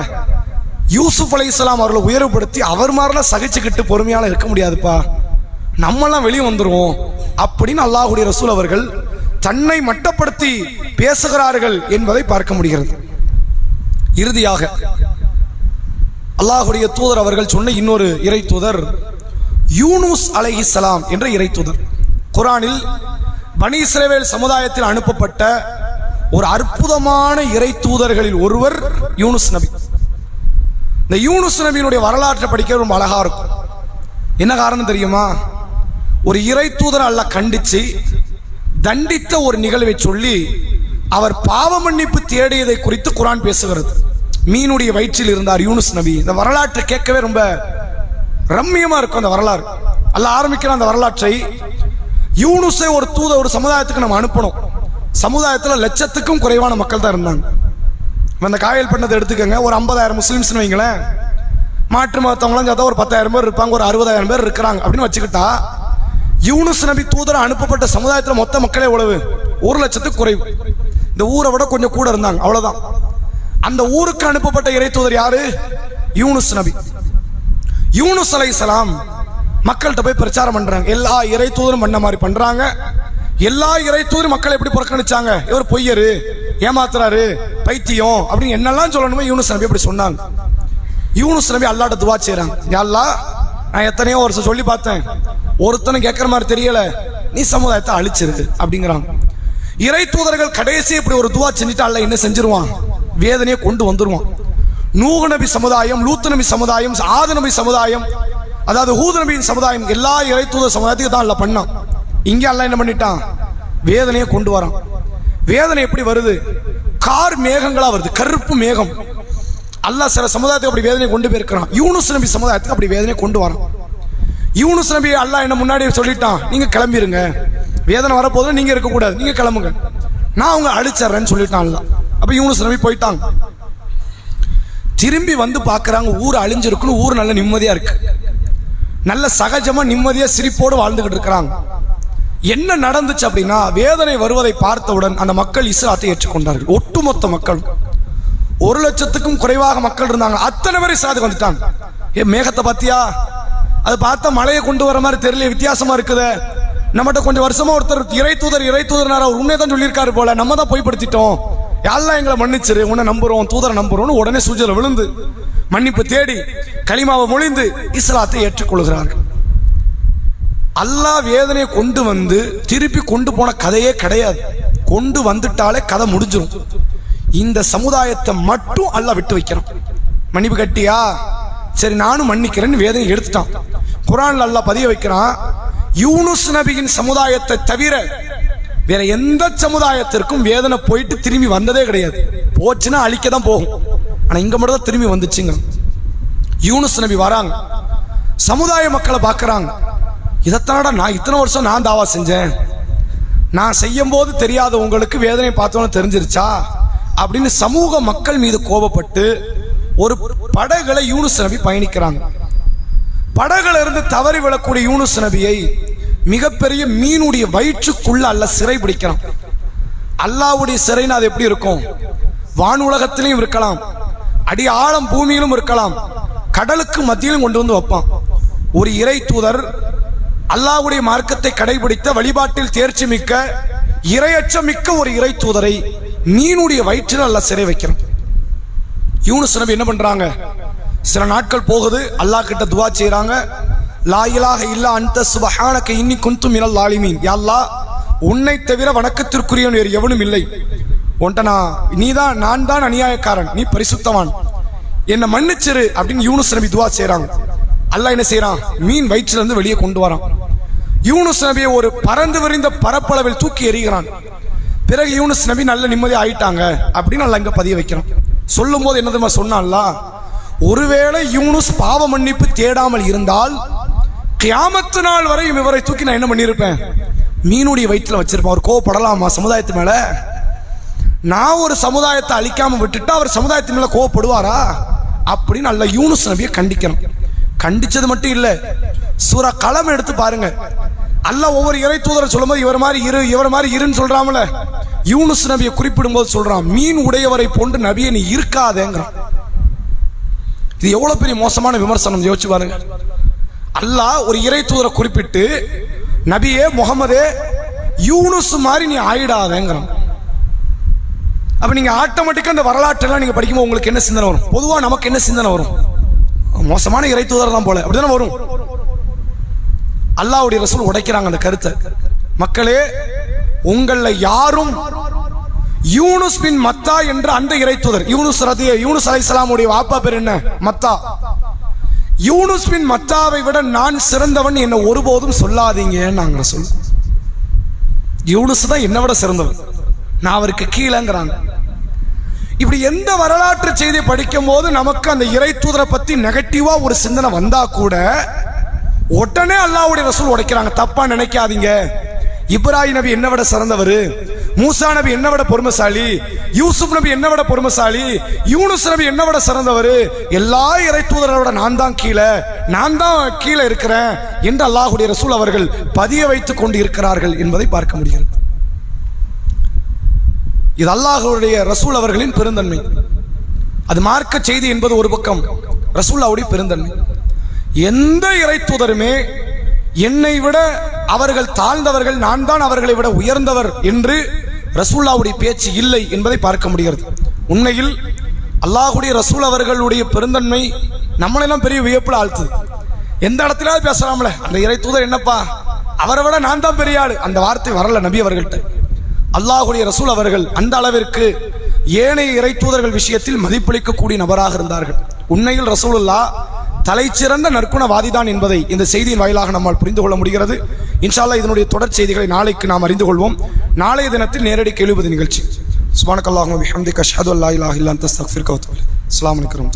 யூசுப் அலைஹிஸ்ஸலாம் அவர்களை உயர்வுபடுத்தி அவர் மாதிரிலாம் சகிச்சுக்கிட்டு பொறுமையால இருக்க முடியாதுப்பா, நம்மெல்லாம் வெளியே வந்துருவோம் அப்படின்னு அல்லாஹ்வுடைய ரசூல் அவர்கள் தன்னை மட்டப்படுத்தி பேசுகிறார்கள் என்பதை பார்க்க முடிகிறது. இறுதியாக அல்லாஹ்வுடைய தூதர் அவர்கள் சொன்ன இன்னொரு இறை தூதர் யூனுஸ் அலைஹிஸ்ஸலாம் என்ற இறை தூதர். குர்ஆனில் பனி இஸ்ரவேல் சமுதாயத்தில் அனுப்பப்பட்ட ஒரு அற்புதமான இறை தூதர்களில் ஒருவர் யூனுஸ் நபி. இந்த யூனுஸ் நபியினுடைய வரலாற்றை படிக்க ரொம்ப அழகா இருக்கும். என்ன காரணம் தெரியுமா? ஒரு இறை தூதர் அல்லாஹ் கண்டிச்சு தண்டித்த ஒரு நிகழ்வை சொல்லி அவர் பாவ மன்னிப்பு தேடியதை குறித்து குர்ஆன் பேசுகிறது. மீனுடைய வயிற்றில் இருந்தார் யூனுஸ் நபி. இந்த வரலாற்றை கேட்கவே ரொம்ப ரம்மியமா இருக்கும். அந்த வரலாறு அல்லாஹ் ஆரம்பிக்கிற அந்த வரலாற்றை, யூனுஸை ஒரு தூதர் ஒரு சமுதாயத்துக்கு நம்ம அனுப்பணும். சமுதாயத்தில் லட்சத்துக்கும் குறைவான மக்கள் தான் இருந்தாங்க. அந்த காயல் பண்ணதை எடுத்துக்கங்க, ஒரு 50,000 முஸ்லிம்ஸ் வைங்களேன், மாற்று மதத்தவங்களாம் சேர்த்தா ஒரு 10,000 பேர் இருப்பாங்க, ஒரு 60,000 பேர் இருக்கிறாங்க அப்படின்னு வச்சுக்கிட்டா, யூனுஸ் நபி தூதர் அனுப்பப்பட்ட சமுதாயத்தில் மொத்த மக்களே எவ்வளவு? 1,00,000 குறைவு. இந்த ஊரை விட கொஞ்சம் கூட இருந்தாங்க, அவ்வளவுதான். அந்த ஊருக்கு அனுப்பப்பட்ட இறை தூதர் யாரு? யூனுஸ் நபி. யூனுஸ் அலைஹிஸ்ஸலாம் மக்கள்கிட்ட போய் பிரச்சாரம் பண்றாங்க. எல்லா இறை தூதரும் பண்ண மாதிரி பண்றாங்க. எல்லா இறை தூதரும் மக்களை எப்படி புறக்கணிச்சாங்க? இவர் பொய்யரு, ஏமாத்துறாரு, பைத்தியம் அப்படின்னு என்னெல்லாம் சொல்லணுமோ யூனுஸ் நபி அப்படி சொன்னாங்க. யூனுஸ் நபி அல்லாஹ்ட்ட துஆ செய்றாங்க, யா அல்லாஹ், நான் எத்தனையோ வருஷம் சொல்லி பார்த்தேன், ஒருத்தனும் கேட்கற மாதிரி தெரியல, நீ சமுதாயத்தை அழிச்சிரு அப்படிங்கிறாங்க. இறை தூதர்கள் கடைசி இப்படி ஒரு துஆ செஞ்சுட்டு அல்லாஹ் என்ன செஞ்சிருவான்? வேதனையை கொண்டு வந்துருவான். நூஹ் நபி சமுதாயம், லூத் நபி சமுதாயம், ஆது நபி சமுதாயம், அதாவது ஹூத் நபியின் சமுதாயம், எல்லா இறை தூதர் சமுதாயத்துக்கு தான் அல்லாஹ் பண்ணான். இங்க அல்லாஹ் என்ன பண்ணிட்டான்? வேதனையை கொண்டு வரான். வேதனை எப்படி வருது? கார் மேகங்களா வருது, கருப்பு மேகம். அல்லாஹ் சில சமுதாயத்துக்கு அப்படி வேதனை கொண்டு போயிருக்கிறான். யூனுஸ் நபி சமுதாயத்துக்கு அப்படி வேதனை கொண்டு வரான். யூனுஸ் நபி அல்லாஹ் என்ன முன்னாடி சொல்லிட்டான், நீங்க கிளம்பிருங்க, வேதனை வரப்போது நீங்க இருக்கக்கூடாது, நீங்க கிளம்புங்க, நான் அவங்க அழிச்சிடறேன்னு சொல்லிட்டான் அல்லாஹ். அப்ப யூனுஸ் நபி போயிட்டாங்க. திரும்பி வந்து பார்க்கறாங்க, ஊர் அழிஞ்சிருக்குன்னு, ஊர் நல்ல நிம்மதியா இருக்கு, நல்ல சகஜமா நிம்மதியா சிரிப்போடு வாழ்ந்துகிட்டு இருக்கிறாங்க. என்ன நடந்துச்சு அப்படின்னா, வேதனை வருவதை பார்த்தவுடன் அந்த மக்கள் இஸ்லாத்தை ஏற்றுக்கொண்டார்கள். ஒட்டுமொத்த மக்கள், 1,00,000க்கும் குறைவாக மக்கள் இருந்தாங்க, அத்தனை பேர் இஸ்லாத்துக்கு வந்துட்டாங்க. மேகத்தை பார்த்தியா? அது பார்த்தா மழையை கொண்டு வர மாதிரி தெரியல, வித்தியாசமா இருக்குது. நம்மகிட்ட கொஞ்சம் வருஷமா ஒருத்தர் இறை தூதர் அவர் உண்மையை தான் சொல்லியிருக்காரு போல, நம்ம தான் பொய்ப்படுத்திட்டோம், யாரெல்லாம் எங்களை மன்னிச்சிரு, உன்னை நம்புறோம், தூதரை நம்புறோம்னு உடனே சுஜூதுல விழுந்து மன்னிப்பு தேடி கலிமாவை மொழிந்து இஸ்லாத்தை ஏற்றுக்கொள்கிறார்கள். அல்லாஹ் வேதனையை கொண்டு வந்து திருப்பி கொண்டு போன கதையே கிடையாது. கொண்டு வந்துட்டாலே கதை முடிஞ்சிடும். இந்த சமுதாயத்தை மட்டும் அல்லாஹ் விட்டு வைக்கிறான். மன்னிப்பு கட்டியா, சரி நானும் மன்னிக்கிறேன்னு வேதனை எடுத்துட்டான். குர்ஆன்ல அல்லாஹ் பதிய வைக்கிறான், யூனுஸ் நபியின் சமுதாயத்தை தவிர வேற எந்த சமுதாயத்திற்கும் வேதனை போயிட்டு திரும்பி வந்ததே கிடையாது. போச்சுன்னா அழிக்க தான் போகும். ஆனா இங்க மட்டும் தான் திரும்பி வந்துச்சுங்க. யூனுஸ் நபி வராங்க, சமுதாய மக்களை பார்க்கறாங்க. இதைத்தானடா நான் இத்தனை வருஷம் நான் தாவா செஞ்சேன், நான் செய்யும் போது தெரியாத உங்களுக்கு வேதனை பார்த்தோன்னு தெரிஞ்சிருச்சா அப்படின்னு சமூக மக்கள் மீது கோபப்பட்டு ஒரு படகுல யூனுஸ் நபி பயணிக்கிறாங்க. படகுல இருந்து தவறி விழக்கூடிய யூனுஸ் நபியை மிகப்பெரிய மீனுடைய வயிற்றுக்குள்ள அல்லாஹ் சிறை பிடிக்கிறான். அல்லாஹ்வுடைய சிறைன்னு அது எப்படி இருக்கும்? வான் உலகத்திலையும் இருக்கலாம், அடி ஆழம் பூமியிலும் இருக்கலாம், கடலுக்கு மத்தியிலும் கொண்டு வந்து வைப்பான். ஒரு இறை தூதர் அல்லாஹ்வுடைய மார்க்கத்தை கடைபிடித்த வழிபாட்டில் தேர்ச்சி மிக்க இறையச்சம் மிக்க ஒரு இறை தூதரை மீனுடைய வயிற்றில் அல்லாஹ் சிறை வைக்கிறான். யூனுஸ் நபி என்ன பண்றாங்க? சில நாட்கள் போகுது, அல்லாஹ் கிட்ட துவா செய்யறாங்க. லா இலாஹ இல்லா அன்த சுப்ஹானக இன்னி குன்து மினல் ஸாலிமீன். யா அல்லாஹ், உன்னை தவிர வணக்கத்திற்குரியவன் வேறு எவனும் இல்லை. நான் தான் அநியாயக்காரன், நீ பரிசுத்தவான், என்னை மன்னிச்சிரு அப்படின்னு யூனுஸ் நபி துவா செய்யறாங்க. அல்லாஹ் என்ன செய்யறான்? மீன் வயிற்றில இருந்து வெளியே கொண்டு வரான். யூனுஸ் நபியை ஒரு பறந்து விரிந்த பரப்பளவில் தூக்கி எறிகிறான். பிறகு யூனுஸ் நபி நல்ல நிம்மதி ஆயிட்டாங்க அப்படின்னு அல்லாஹ் இங்க பதிய வைக்கிறான். சொல்லும் போது என்னதுமா சொன்னான்ல, ஒருவேளை யூனுஸ் பாவ மன்னிப்பு தேடாமல் இருந்தால் கியாமத்து நாள் வரை இவரை தூக்கி நான் என்ன பண்ணிருப்பேன்? மீனுடைய வயிற்றுல வச்சிருப்பேன். அவர் கோவப்படலாமா சமுதாயத்து மேல? நான் ஒரு சமுதாயத்தை அழிக்காம விட்டுட்டா அவர் சமுதாயத்து மேல கோவப்படுவாரா அப்படின்னு அல்லாஹ் யூனுஸ் நபியை கண்டிக்கணும். கண்டிச்சது மட்டும் இல்ல, சூரா கலம் எடுத்து பாருங்க. அல்லாஹ் ஒவ்வொரு இறை தூதரை சொல்லும் போது இவர் மாதிரி இருன்னு சொல்றாமல, யூனுஸ் நபியை குறிப்பிடும் போது சொல்றான், மீன் உடையவரை போன்று நபியை நீ இருக்காதேங்கிறான். இது எவ்வளவு பெரிய மோசமான விமர்சனம் யோசிச்சு பாருங்க. அல்லாஹ் ஒரு இறை தூதரை குறிப்பிட்டு நபியே முகமதே யூனுஸ் மாதிரி நீ ஆயிடாதேங்கிறான். அப்ப நீங்க ஆட்டோமேட்டிக்கா இந்த வரலாற்றெல்லாம் நீங்க படிக்கும்போது உங்களுக்கு என்ன சிந்தனை வரும்? பொதுவா நமக்கு என்ன சிந்தனை வரும்? மோசமான இறை தூதர் தான் போல, அப்படிதானே வரும். அல்லாஹ்வுடைய ரசூல் உடைக்கிறாங்க அந்த கருத்தை. மக்களே, உங்கள யாரும் யூனுஸ் பின் மத்தா என்ற அந்த இறை தூதர், யூனுஸ் அலைஹிஸ்ஸலாமுடைய வாப்பா பேர் என்ன? மத்தா. யூனுஸ் பின் மத்தாவை விட நான் சிறந்தவன் என்ன ஒருபோதும் சொல்லாதீங்க. நாங்க சொல்ல யூனுஸ் தான் என்னை விட சிறந்தவன், நான் அவருக்கு கீழேங்கிறாங்க. இப்படி எந்த வரலாற்று செய்தியை படிக்கும் போது நமக்கு அந்த இறை தூதரை பத்தி நெகட்டிவா ஒரு சிந்தனை வந்தா கூட உடனே அல்லாஹ்வுடைய ரசூல் உடைக்கிறாங்க. தப்பா நினைக்காதீங்க, இப்ராஹிம் நபி என்ன விட சிறந்தவர், மூசா நபி என்ன விட பொறுமைசாலி, யூசுப் நபி என்ன விட பொறுமைசாலி, யூனுஸ் நபி என்ன விட சிறந்தவர், எல்லா இறை தூதரோட நான் தான் கீழே இருக்கிறேன் என்று அல்லாஹ்வுடைய ரசூல் அவர்கள் பதிய வைத்துக் கொண்டு இருக்கிறார்கள் என்பதை பார்க்க முடிகிறது. இது அல்லாஹ்வுடைய ரசூல் அவர்களின் பெருந்தன்மை. அது மார்க்க செய்தி என்பது ஒரு பக்கம், ரசூலுல்லாஹ்வுடைய பெருந்தன்மை. எந்த இறை தூதருமே என்னை விட அவர்கள் தாழ்ந்தவர்கள், நான் தான் அவர்களை விட உயர்ந்தவர் என்று ரசூலுல்லாஹ்வுடைய பேச்சு இல்லை என்பதை பார்க்க முடிகிறது. உண்மையில் அல்லாஹ்வுடைய ரசூல் அவர்களுடைய பெருந்தன்மை நம்மளெல்லாம் பெரிய வியப்புல ஆழ்த்துது. எந்த இடத்திலாவது பேசலாம்ல, அந்த இறை தூதர் என்னப்பா அவரை விட நான் தான் பெரிய ஆளு, அந்த வார்த்தை வரல நபி அவர்கள்ட்ட. அல்லாஹ்வுடைய ரசூல் அவர்கள் அந்த அளவிற்கு ஏனைய இறை தூதர்கள் விஷயத்தில் மதிப்பளிக்கக்கூடிய நபராக இருந்தார்கள். உண்மையில் ரசூலுல்லாஹ் தலைச்சிறந்த நற்குணவாதிதான் என்பதை இந்த செய்தியின் வாயிலாக நம்மால் புரிந்து கொள்ள முடிகிறது. இன்ஷா அல்லாஹ் இதனுடைய தொடர் செய்திகளை நாளைக்கு நாம் அறிந்து கொள்வோம். நாளைய தினத்தில் நேரடி கேள்வி நிகழ்ச்சி. சுப்ஹானக்கல்லாஹு வ பிஹம்திக அஷ்ஹது அல்லா இலாஹா இல்லா அன்த அஸ்தக்ஃபிருக வ அத்தூபு இலைக். அஸ்ஸலாமு அலைக்கும்.